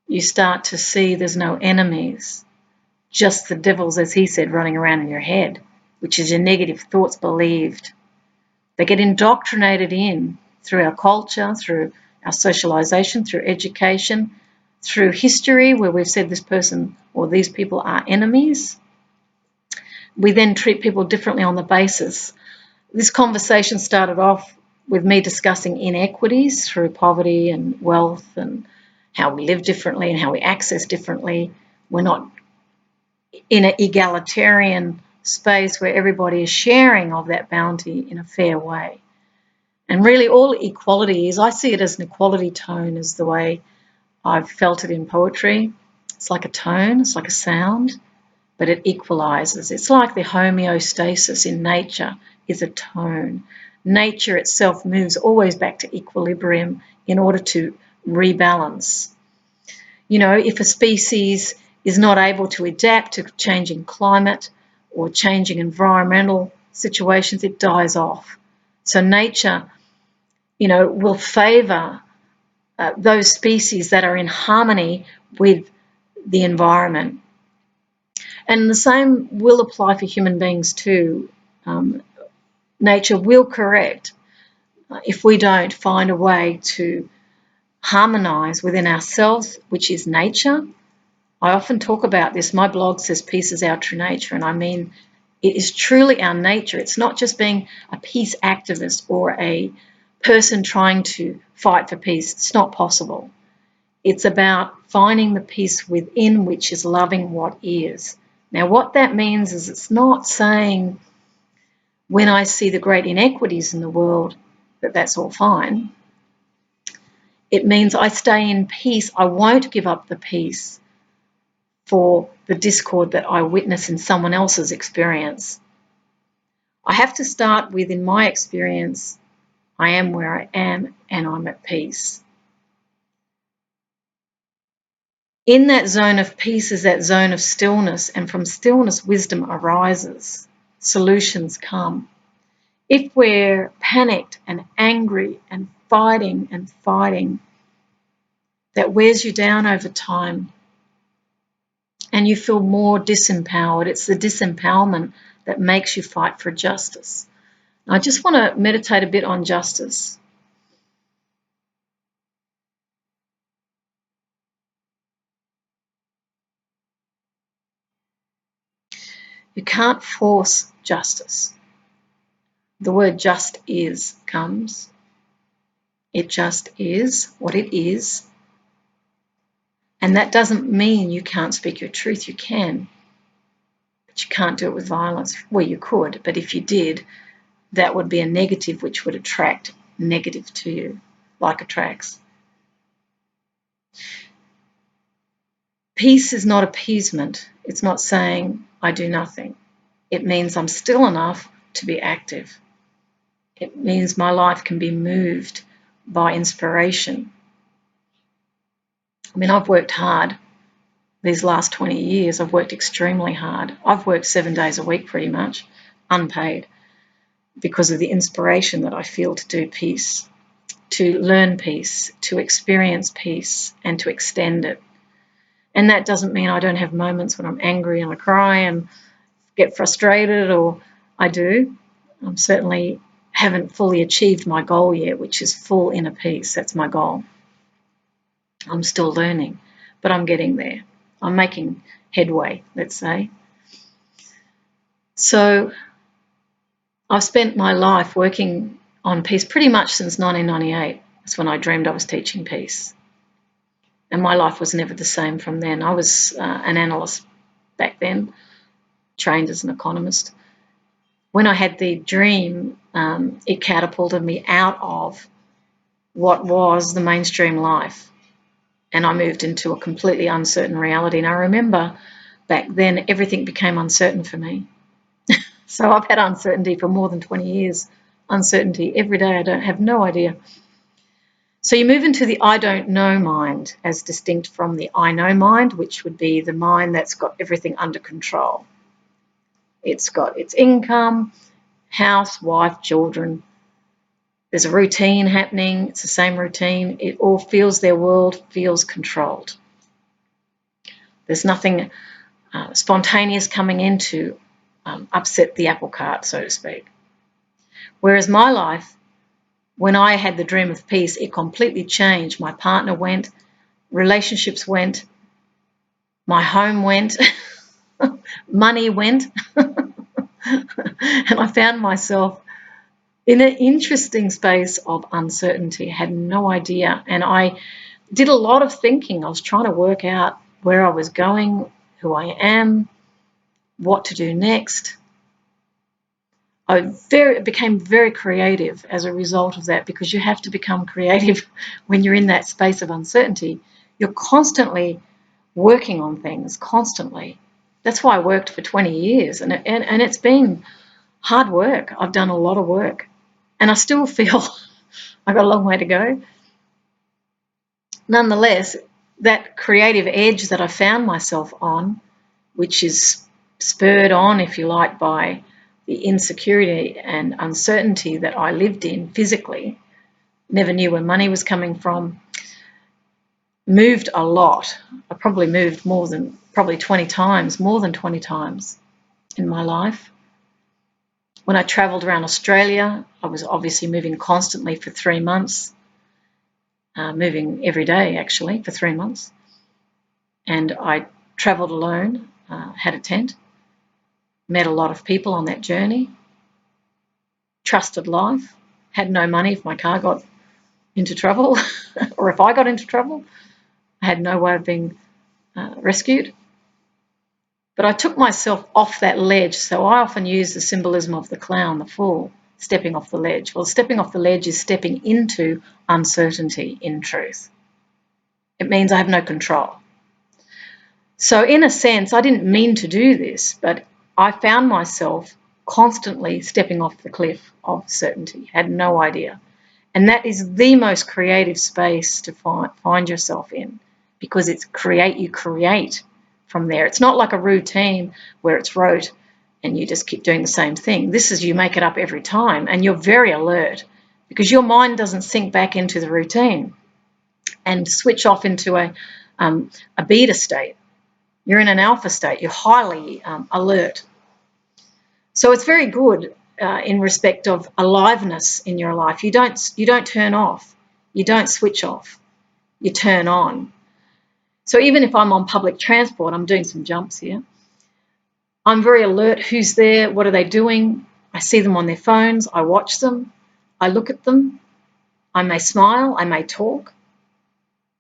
You start to see there's no enemies, just the devils, as he said, running around in your head, which is your negative thoughts believed. They get indoctrinated in through our culture, through our socialization, through education, through history, where we've said this person or these people are enemies. We then treat people differently on the basis. This conversation started off with me discussing inequities through poverty and wealth and how we live differently and how we access differently. We're not in an egalitarian space where everybody is sharing of that bounty in a fair way. And really all equality is, I see it as an equality tone, is the way I've felt it in poetry. It's like a tone, it's like a sound, but it equalizes. It's like the homeostasis in nature is a tone. Nature itself moves always back to equilibrium in order to rebalance. If a species is not able to adapt to changing climate or changing environmental situations, it dies off. So nature, will favour those species that are in harmony with the environment. And the same will apply for human beings too. Nature will correct if we don't find a way to harmonise within ourselves, which is nature. I often talk about this. My blog says peace is our true nature, and I mean it is truly our nature. It's not just being a peace activist or a person trying to fight for peace. It's not possible. It's about finding the peace within, which is loving what is. Now, what that means is it's not saying when I see the great inequities in the world that that's all fine. It means I stay in peace. I won't give up the peace for the discord that I witness in someone else's experience. I have to start with, in my experience, I am where I am and I'm at peace. In that zone of peace is that zone of stillness, and from stillness wisdom arises. Solutions come. If we're panicked and angry and fighting, that wears you down over time and you feel more disempowered. It's the disempowerment that makes you fight for justice. I just want to meditate a bit on justice. You can't force justice. The word just is comes. It just is what it is. And that doesn't mean you can't speak your truth. You can. But you can't do it with violence. Well, you could, but if you did, that would be a negative which would attract negative to you, like attracts. Peace is not appeasement. It's not saying I do nothing. It means I'm still enough to be active. It means my life can be moved by inspiration. I mean, I've worked hard these last 20 years. I've worked extremely hard. I've worked 7 days a week pretty much, unpaid, because of the inspiration that I feel to do peace, to learn peace, to experience peace, and to extend it. And that doesn't mean I don't have moments when I'm angry and I cry and get frustrated, or I do. I certainly haven't fully achieved my goal yet, which is full inner peace. That's my goal. I'm still learning, but I'm getting there. I'm making headway, let's say. So I've spent my life working on peace pretty much since 1998. That's when I dreamed I was teaching peace. And my life was never the same from then. I was an analyst back then, trained as an economist. When I had the dream, it catapulted me out of what was the mainstream life, and I moved into a completely uncertain reality. And I remember back then everything became uncertain for me. So I've had uncertainty for more than 20 years. Uncertainty every day. I have no idea. So you move into the I don't know mind, as distinct from the I know mind, which would be the mind that's got everything under control. It's got its income, house, wife, children. There's a routine happening. It's the same routine. It all feels, their world feels controlled. There's nothing spontaneous coming in to upset the apple cart, so to speak. Whereas my life, when I had the dream of peace, it completely changed. My partner went, relationships went, my home went, money went, and I found myself in an interesting space of uncertainty. I had no idea, and I did a lot of thinking. I was trying to work out where I was going, who I am, what to do next. I became very creative as a result of that, because you have to become creative when you're in that space of uncertainty. You're constantly working on things, constantly. That's why I worked for 20 years, and it's been hard work. I've done a lot of work, and I still feel I've got a long way to go. Nonetheless, that creative edge that I found myself on, which is spurred on, if you like, by the insecurity and uncertainty that I lived in physically, never knew where money was coming from, moved a lot. I probably moved more than 20 times in my life. When I travelled around Australia, I was obviously moving constantly for 3 months, moving every day actually for 3 months. And I travelled alone, had a tent, met a lot of people on that journey, trusted life, had no money if my car got into trouble or if I got into trouble. I had no way of being rescued. But I took myself off that ledge. So I often use the symbolism of the clown, the fool, stepping off the ledge. Well, stepping off the ledge is stepping into uncertainty in truth. It means I have no control. So in a sense, I didn't mean to do this, but I found myself constantly stepping off the cliff of certainty, had no idea. And that is the most creative space to find yourself in, because it's you create from there. It's not like a routine where it's rote and you just keep doing the same thing. This is, you make it up every time, and you're very alert because your mind doesn't sink back into the routine and switch off into a beta state. You're in an alpha state. You're highly alert. So it's very good in respect of aliveness in your life. You don't turn off. You don't switch off. You turn on. So even if I'm on public transport, I'm doing some jumps here, I'm very alert. Who's there? What are they doing? I see them on their phones. I watch them. I look at them. I may smile. I may talk.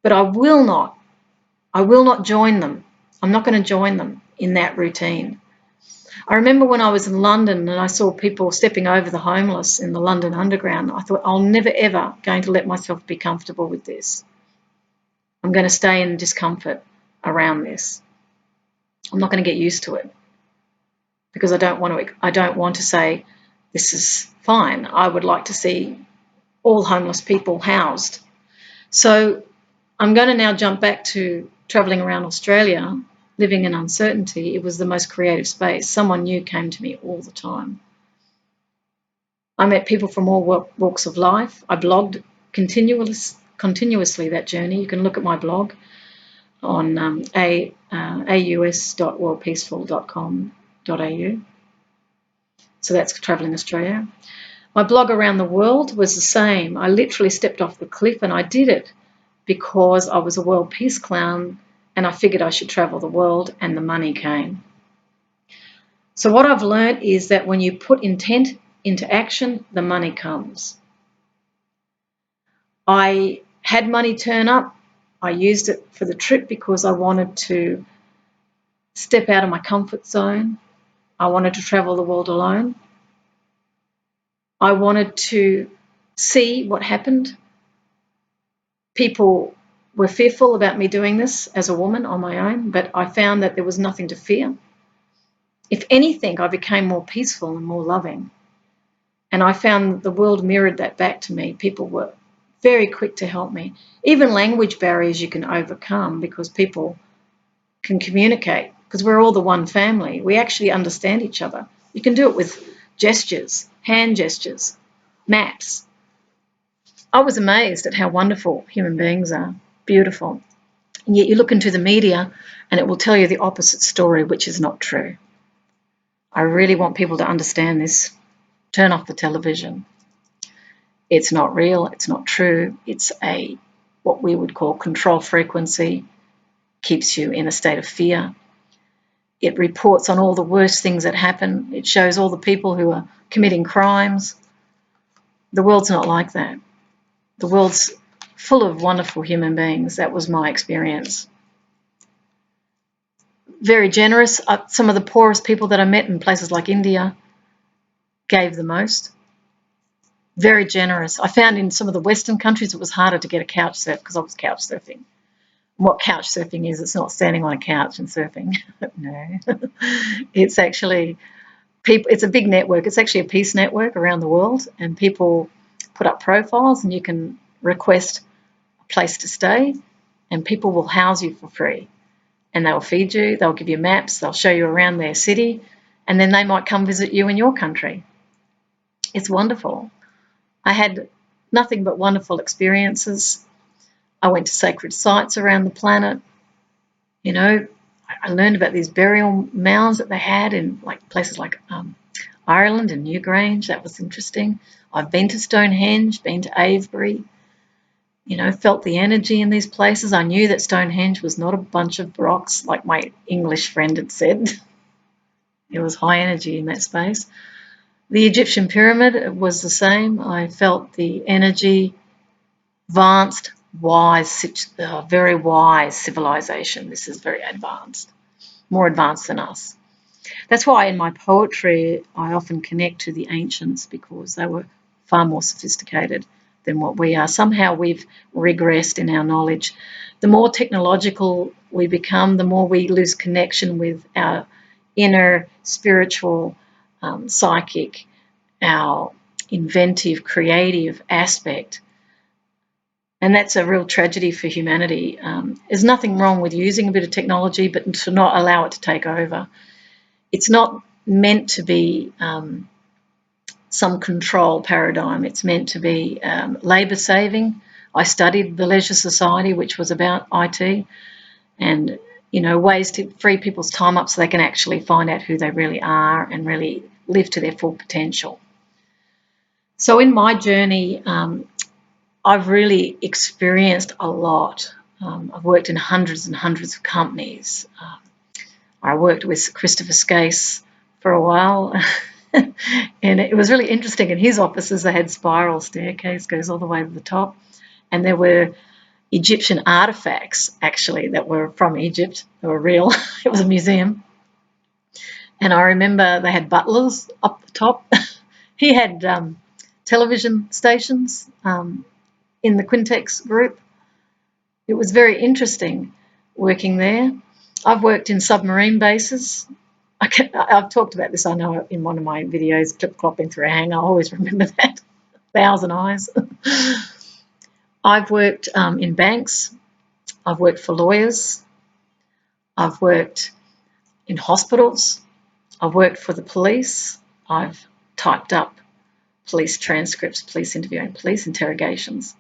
But I will not join them. I'm not going to join them in that routine. I remember when I was in London and I saw people stepping over the homeless in the London Underground, I thought, I'll never, ever going to let myself be comfortable with this. I'm going to stay in discomfort around this. I'm not going to get used to it because I don't want to say this is fine. I would like to see all homeless people housed. So I'm going to now jump back to travelling around Australia, living in uncertainty. It was the most creative space. Someone new came to me all the time. I met people from all walks of life. I blogged continuously that journey. You can look at my blog on aus.worldpeacefull.com.au. So that's Travelling Australia. My blog around the world was the same. I literally stepped off the cliff, and I did it because I was a world peace clown and I figured I should travel the world, and the money came. So what I've learned is that when you put intent into action, the money comes. I had money turn up I used it for the trip because I wanted to step out of my comfort zone. I wanted to travel the world alone. I wanted to see what happened. People were fearful about me doing this as a woman on my own, but I found that there was nothing to fear. If anything, I became more peaceful and more loving. And I found the world mirrored that back to me. People were very quick to help me. Even language barriers you can overcome because people can communicate, because we're all the one family. We actually understand each other. You can do it with gestures, hand gestures, maps. I was amazed at how wonderful human beings are, beautiful. And yet you look into the media and it will tell you the opposite story, which is not true. I really want people to understand this. Turn off the television. It's not real. It's not true. It's what we would call control frequency. Keeps you in a state of fear. It reports on all the worst things that happen. It shows all the people who are committing crimes. The world's not like that. The world's full of wonderful human beings. That was my experience. Very generous. Some of the poorest people that I met in places like India gave the most. Very generous. I found in some of the Western countries it was harder to get a couch surf because I was couch surfing. What couch surfing is, it's not standing on a couch and surfing. No. It's actually people. It's a big network. It's actually a peace network around the world, and people put up profiles and you can request a place to stay and people will house you for free. And they'll feed you, they'll give you maps, they'll show you around their city, and then they might come visit you in your country. It's wonderful. I had nothing but wonderful experiences. I went to sacred sites around the planet. You know, I learned about these burial mounds that they had in places like Ireland and Newgrange. That was interesting. I've been to Stonehenge, been to Avebury, you know, felt the energy in these places. I knew that Stonehenge was not a bunch of rocks like my English friend had said. It was high energy in that space. The Egyptian pyramid was the same. I felt the energy, advanced, wise, very wise civilization. This is very advanced, more advanced than us. That's why in my poetry I often connect to the ancients, because they were far more sophisticated than what we are. Somehow we've regressed in our knowledge. The more technological we become, the more we lose connection with our inner spiritual, psychic, our inventive, creative aspect. And that's a real tragedy for humanity. There's nothing wrong with using a bit of technology, but to not allow it to take over. It's not meant to be some control paradigm. It's meant to be labour saving. I studied the Leisure Society, which was about IT, and ways to free people's time up so they can actually find out who they really are and really live to their full potential. So in my journey, I've really experienced a lot. I've worked in hundreds and hundreds of companies. I worked with Christopher Skase for a while, and it was really interesting. In his offices, they had spiral staircase, goes all the way to the top, and there were Egyptian artifacts, actually, that were from Egypt. They were real. It was a museum. And I remember they had butlers up the top. He had television stations in the Quintex group. It was very interesting working there. I've worked in submarine bases. I've talked about this, I know, in one of my videos, clip-clopping through a hangar. I always remember that. 1,000 eyes. I've worked in banks. I've worked for lawyers. I've worked in hospitals. I've worked for the police. I've typed up police transcripts, police interviewing, police interrogations.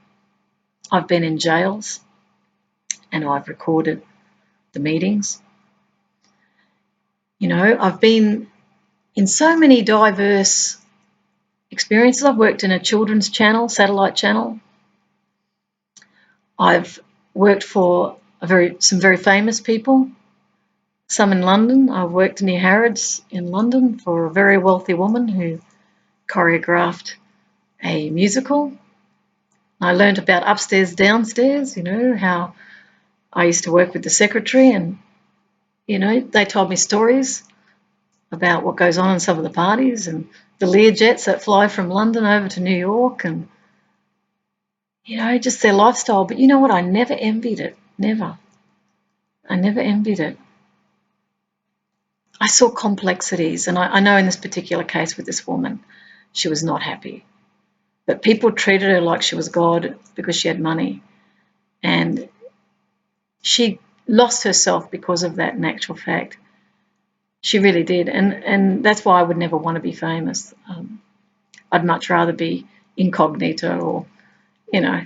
I've been in jails and I've recorded the meetings. I've been in so many diverse experiences. I've worked in a children's channel, satellite channel. I've worked for some very famous people, some in London. I've worked near Harrods in London for a very wealthy woman who choreographed a musical. I learned about upstairs, downstairs, how I used to work with the secretary, and, you know, they told me stories about what goes on in some of the parties and the Learjets that fly from London over to New York and, you know, just their lifestyle. But you know what? I never envied it. Never. I never envied it. I saw complexities, and I know in this particular case with this woman, she was not happy. But people treated her like she was God because she had money. And she lost herself because of that, in actual fact. She really did. And that's why I would never want to be famous. I'd much rather be incognito, or, you know,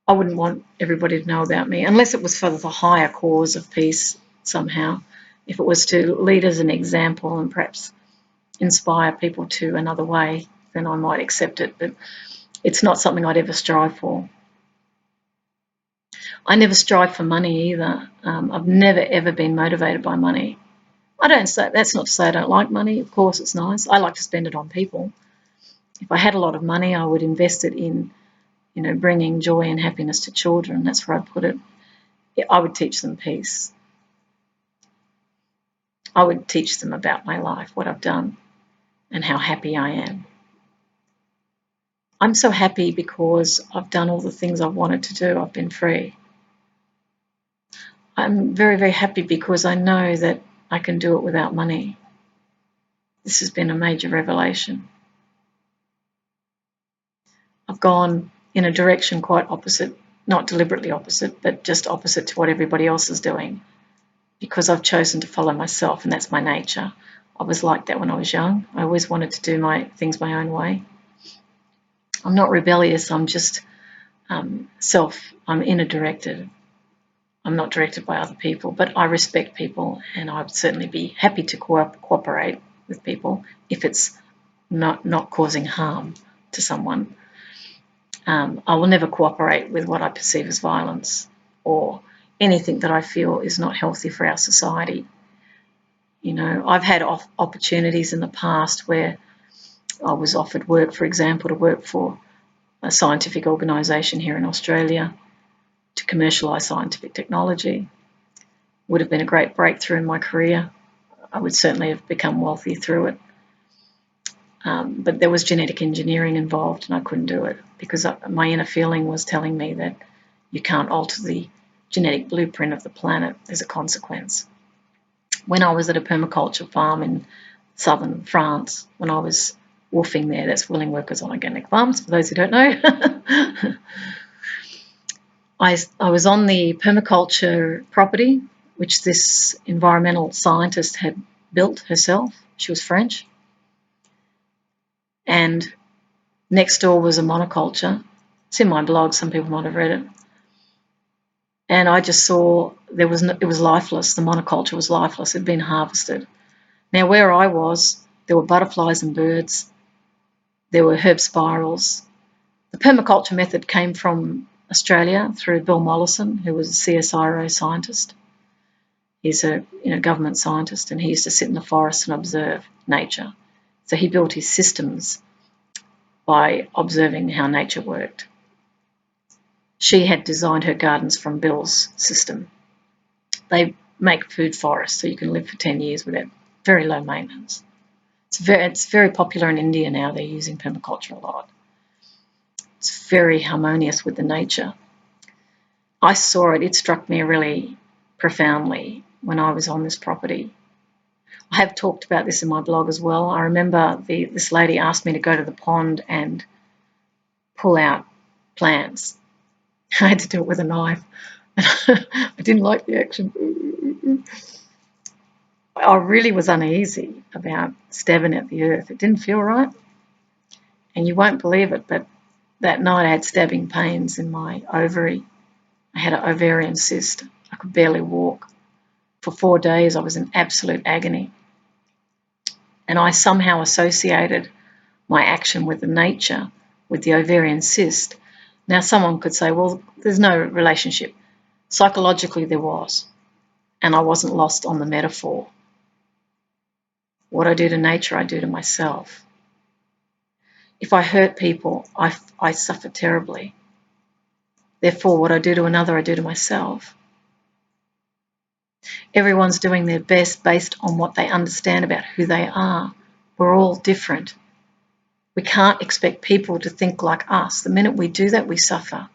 I wouldn't want everybody to know about me unless it was for the higher cause of peace somehow. If it was to lead as an example and perhaps inspire people to another way, then I might accept it. But it's not something I'd ever strive for. I never strive for money either. I've never, ever been motivated by money. That's not to say I don't like money. Of course, it's nice. I like to spend it on people. If I had a lot of money, I would invest it in, you know, bringing joy and happiness to children. That's where I'd put it. I would teach them peace. I would teach them about my life, what I've done, and how happy I am. I'm so happy because I've done all the things I've wanted to do. I've been free. I'm very, very happy because I know that I can do it without money. This has been a major revelation. I've gone in a direction quite opposite, not deliberately opposite, but just opposite to what everybody else is doing, because I've chosen to follow myself, and that's my nature. I was like that when I was young. I always wanted to do things my own way. I'm not rebellious. I'm just I'm inner directed. I'm not directed by other people, but I respect people, and I would certainly be happy to cooperate with people if it's not causing harm to someone. I will never cooperate with what I perceive as violence or anything that I feel is not healthy for our society. You know, I've had opportunities in the past where I was offered work, for example, to work for a scientific organisation here in Australia to commercialise scientific technology. Would have been a great breakthrough in my career. I would certainly have become wealthy through it. But there was genetic engineering involved, and I couldn't do it because my inner feeling was telling me that you can't alter the genetic blueprint of the planet as a consequence. When I was at a permaculture farm in southern France, when I was woofing there, that's willing workers on organic farms, for those who don't know, I was on the permaculture property, which this environmental scientist had built herself. She was French. And next door was a monoculture. It's in my blog. Some people might have read it. And I just saw it was lifeless. The monoculture was lifeless. It had been harvested. Now, where I was, there were butterflies and birds. There were herb spirals. The permaculture method came from Australia through Bill Mollison, who was a CSIRO scientist. He's a government scientist, and he used to sit in the forest and observe nature. So he built his systems by observing how nature worked. She had designed her gardens from Bill's system. They make food forests, so you can live for 10 years without very low maintenance. It's very popular in India now. They're using permaculture a lot. It's very harmonious with the nature. I saw it. It struck me really profoundly when I was on this property. I have talked about this in my blog as well. I remember this lady asked me to go to the pond and pull out plants. I had to do it with a knife. I didn't like the action. I really was uneasy about stabbing at the earth. It didn't feel right. And you won't believe it, but that night I had stabbing pains in my ovary. I had an ovarian cyst. I could barely walk. For 4 days I was in absolute agony. And I somehow associated my action with the nature, with the ovarian cyst. Now someone could say, well, there's no relationship. Psychologically there was, and I wasn't lost on the metaphor. What I do to nature, I do to myself. If I hurt people, I suffer terribly. Therefore, what I do to another, I do to myself. Everyone's doing their best based on what they understand about who they are. We're all different. We can't expect people to think like us. The minute we do that, we suffer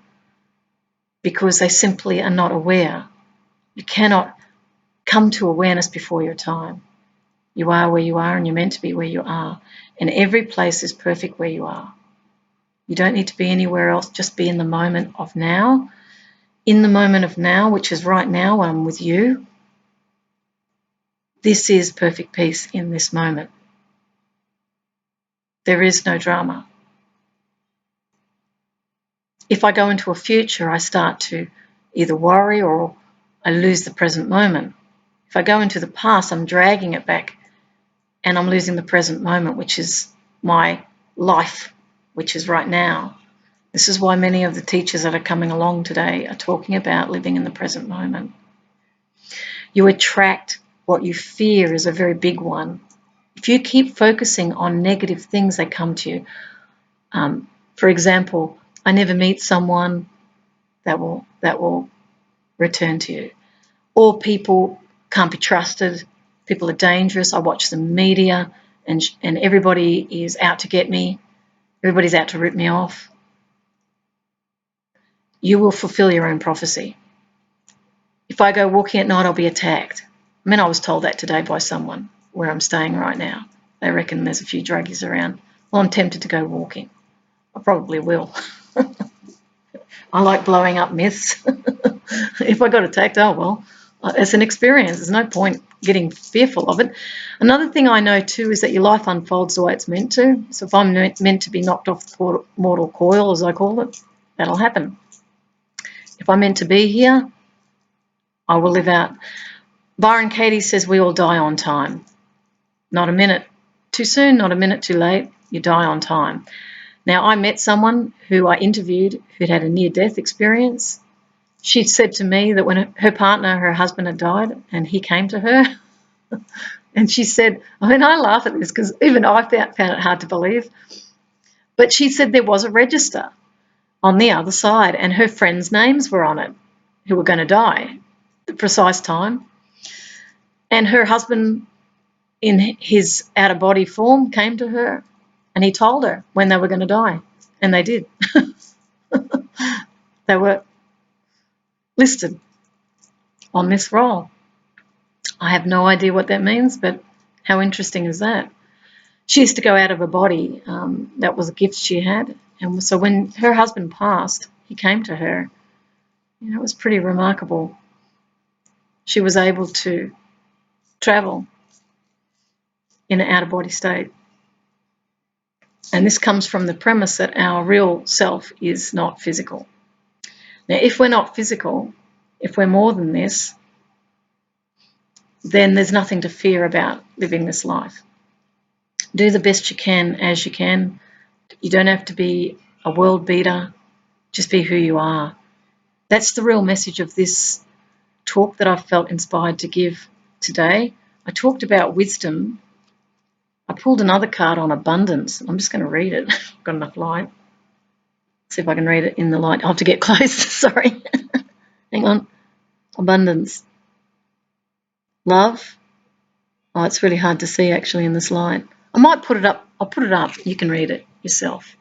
because they simply are not aware. You cannot come to awareness before your time. You are where you are and you're meant to be where you are. And every place is perfect where you are. You don't need to be anywhere else. Just be in the moment of now. In the moment of now, which is right now when I'm with you, this is perfect peace in this moment. There is no drama. If I go into a future, I start to either worry or I lose the present moment. If I go into the past, I'm dragging it back and I'm losing the present moment, which is my life, which is right now. This is why many of the teachers that are coming along today are talking about living in the present moment. You attract what you fear is a very big one. If you keep focusing on negative things, they come to you. For example, I never meet someone that will return to you. Or people can't be trusted. People are dangerous. I watch the media and everybody is out to get me. Everybody's out to rip me off. You will fulfill your own prophecy. If I go walking at night, I'll be attacked. I mean, I was told that today by someone where I'm staying right now. They reckon there's a few druggies around. Well, I'm tempted to go walking. I probably will. I like blowing up myths. If I got attacked, oh well, it's an experience. There's no point getting fearful of it. Another thing I know too is that your life unfolds the way it's meant to. So if I'm meant to be knocked off the mortal coil, as I call it, that'll happen. If I'm meant to be here, I will live out. Byron Katie says we all die on time. Not a minute too soon, not a minute too late. You die on time. Now, I met someone who I interviewed who'd had a near-death experience. She said to me that when her partner, her husband, had died and he came to her, and she said, I mean, I laugh at this because even I found it hard to believe, but she said there was a register on the other side and her friends' names were on it who were going to die, the precise time. And her husband, in his out-of-body form, came to her and he told her when they were going to die, and they did. They were listed on this roll. I have no idea what that means, but how interesting is that? She used to go out of her body. That was a gift she had. And so when her husband passed, he came to her. You know, it was pretty remarkable. She was able to travel in an out-of-body state. And this comes from the premise that our real self is not physical. Now, if we're not physical, if we're more than this, then there's nothing to fear about living this life. Do the best you can as you can. You don't have to be a world beater. Just be who you are. That's the real message of this talk that I felt inspired to give today. I talked about wisdom. I pulled another card on abundance. I'm just going to read it. I've got enough light. See if I can read it in the light. I'll have to get close. Sorry. Hang on. Abundance. Love. Oh, it's really hard to see actually in this light. I might put it up. I'll put it up. You can read it yourself.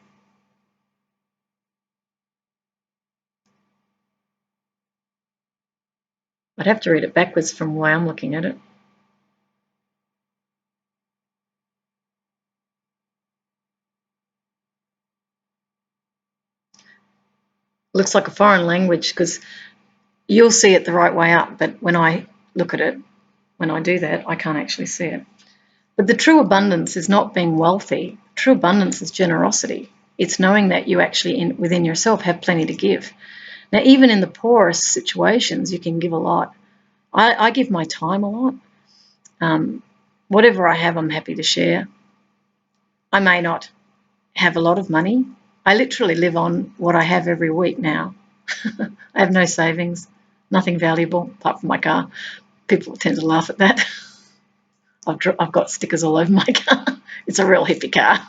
I'd have to read it backwards from the way I'm looking at it. Looks like a foreign language because you'll see it the right way up, but when I look at it, when I do that, I can't actually see it. But the true abundance is not being wealthy. True abundance is generosity. It's knowing that you actually within yourself have plenty to give. Now, even in the poorest situations, you can give a lot. I give my time a lot. Whatever I have, I'm happy to share. I may not have a lot of money. I literally live on what I have every week now. I have no savings, nothing valuable apart from my car. People tend to laugh at that. I've got stickers all over my car. It's a real hippie car.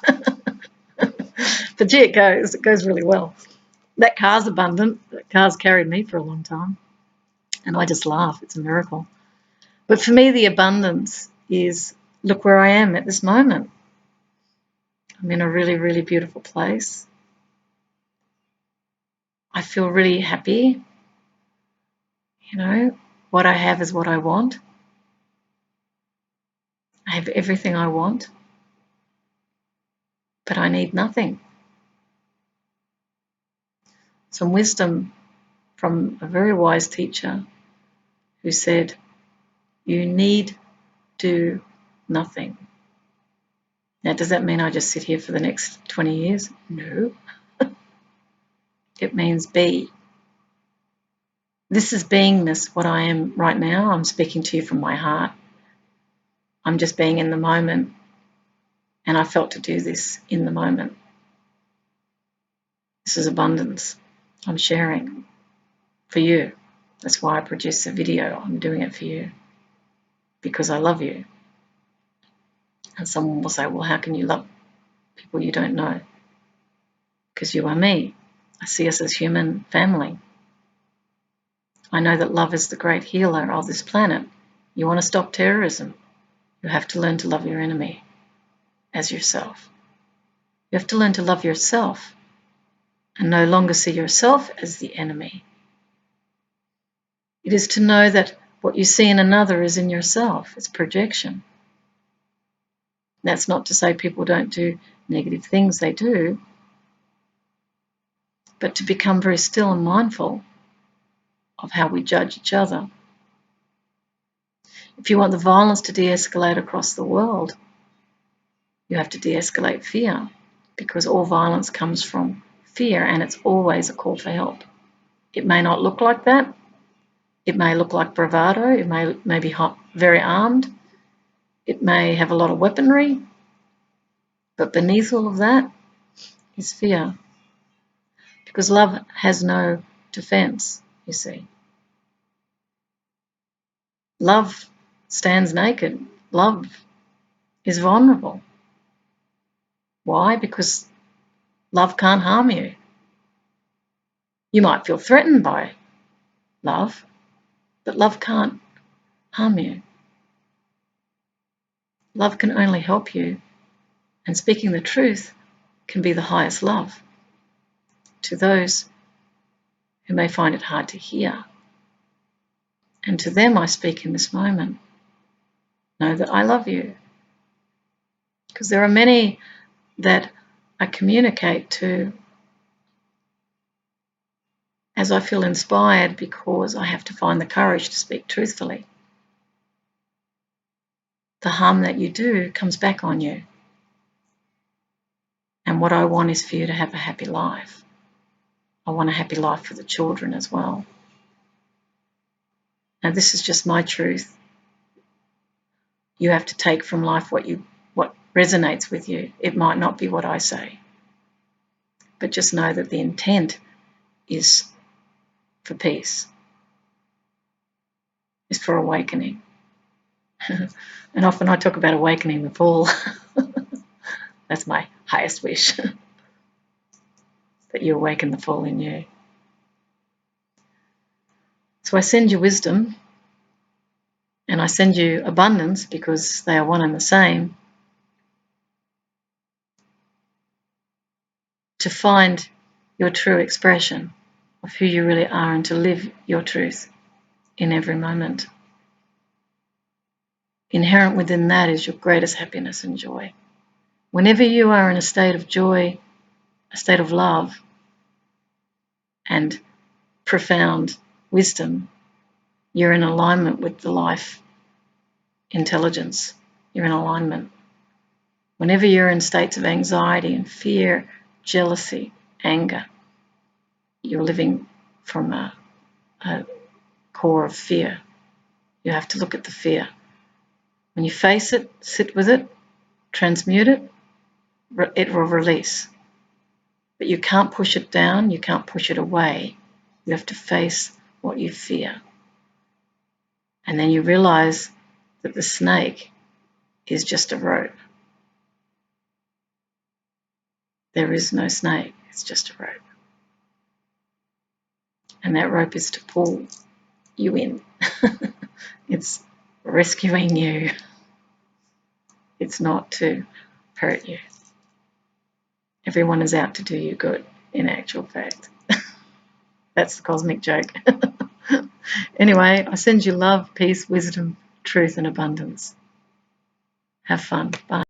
But gee, it goes really well. That car's abundant. That car's carried me for a long time. And I just laugh. It's a miracle. But for me, the abundance is, look where I am at this moment. I'm in a really, really beautiful place. I feel really happy. You know, what I have is what I want. I have everything I want, but I need nothing. Some wisdom from a very wise teacher who said, you need do nothing. Now, does that mean I just sit here for the next 20 years? No. It means be. This is beingness, what I am right now. I'm speaking to you from my heart. I'm just being in the moment, and I felt to do this in the moment. This is abundance. I'm sharing for you. That's why I produce a video. I'm doing it for you because I love you. And someone will say, well, how can you love people you don't know? Because you are me. I see us as human family. I know that love is the great healer of this planet. You want to stop terrorism, you have to learn to love your enemy as yourself. You have to learn to love yourself and no longer see yourself as the enemy. It is to know that what you see in another is in yourself. It's projection. That's not to say people don't do negative things, they do. But to become very still and mindful of how we judge each other. If you want the violence to de-escalate across the world, you have to de-escalate fear, because all violence comes from fear, and it's always a call for help. It may not look like that. It may look like bravado. It may be very armed. It may have a lot of weaponry. But beneath all of that is fear. Because love has no defense, you see. Love stands naked. Love is vulnerable. Why? Because love can't harm you. You might feel threatened by love, but love can't harm you. Love can only help you, and speaking the truth can be the highest love to those who may find it hard to hear. And to them I speak in this moment. Know that I love you. Because there are many that I communicate to as I feel inspired, because I have to find the courage to speak truthfully. The harm that you do comes back on you. And what I want is for you to have a happy life. I want a happy life for the children as well. Now, this is just my truth. You have to take from life what resonates with you. It might not be what I say. But just know that the intent is for peace, is for awakening. And often I talk about awakening the full. That's my highest wish, that you awaken the full in you. So I send you wisdom, and I send you abundance, because they are one and the same, to find your true expression of who you really are and to live your truth in every moment. Inherent within that is your greatest happiness and joy. Whenever you are in a state of joy, a state of love, and profound wisdom, you're in alignment with the life intelligence. You're in alignment. Whenever you're in states of anxiety and fear, jealousy, anger, you're living from a core of fear. You have to look at the fear. When you face it, sit with it, transmute it, it will release. But you can't push it down, you can't push it away. You have to face what you fear. And then you realize that the snake is just a rope. There is no snake, it's just a rope. and that rope is to pull you in. It's rescuing you. It's not to hurt you. Everyone is out to do you good, in actual fact. That's the cosmic joke. Anyway, I send you love, peace, wisdom, truth, and abundance. Have fun. Bye.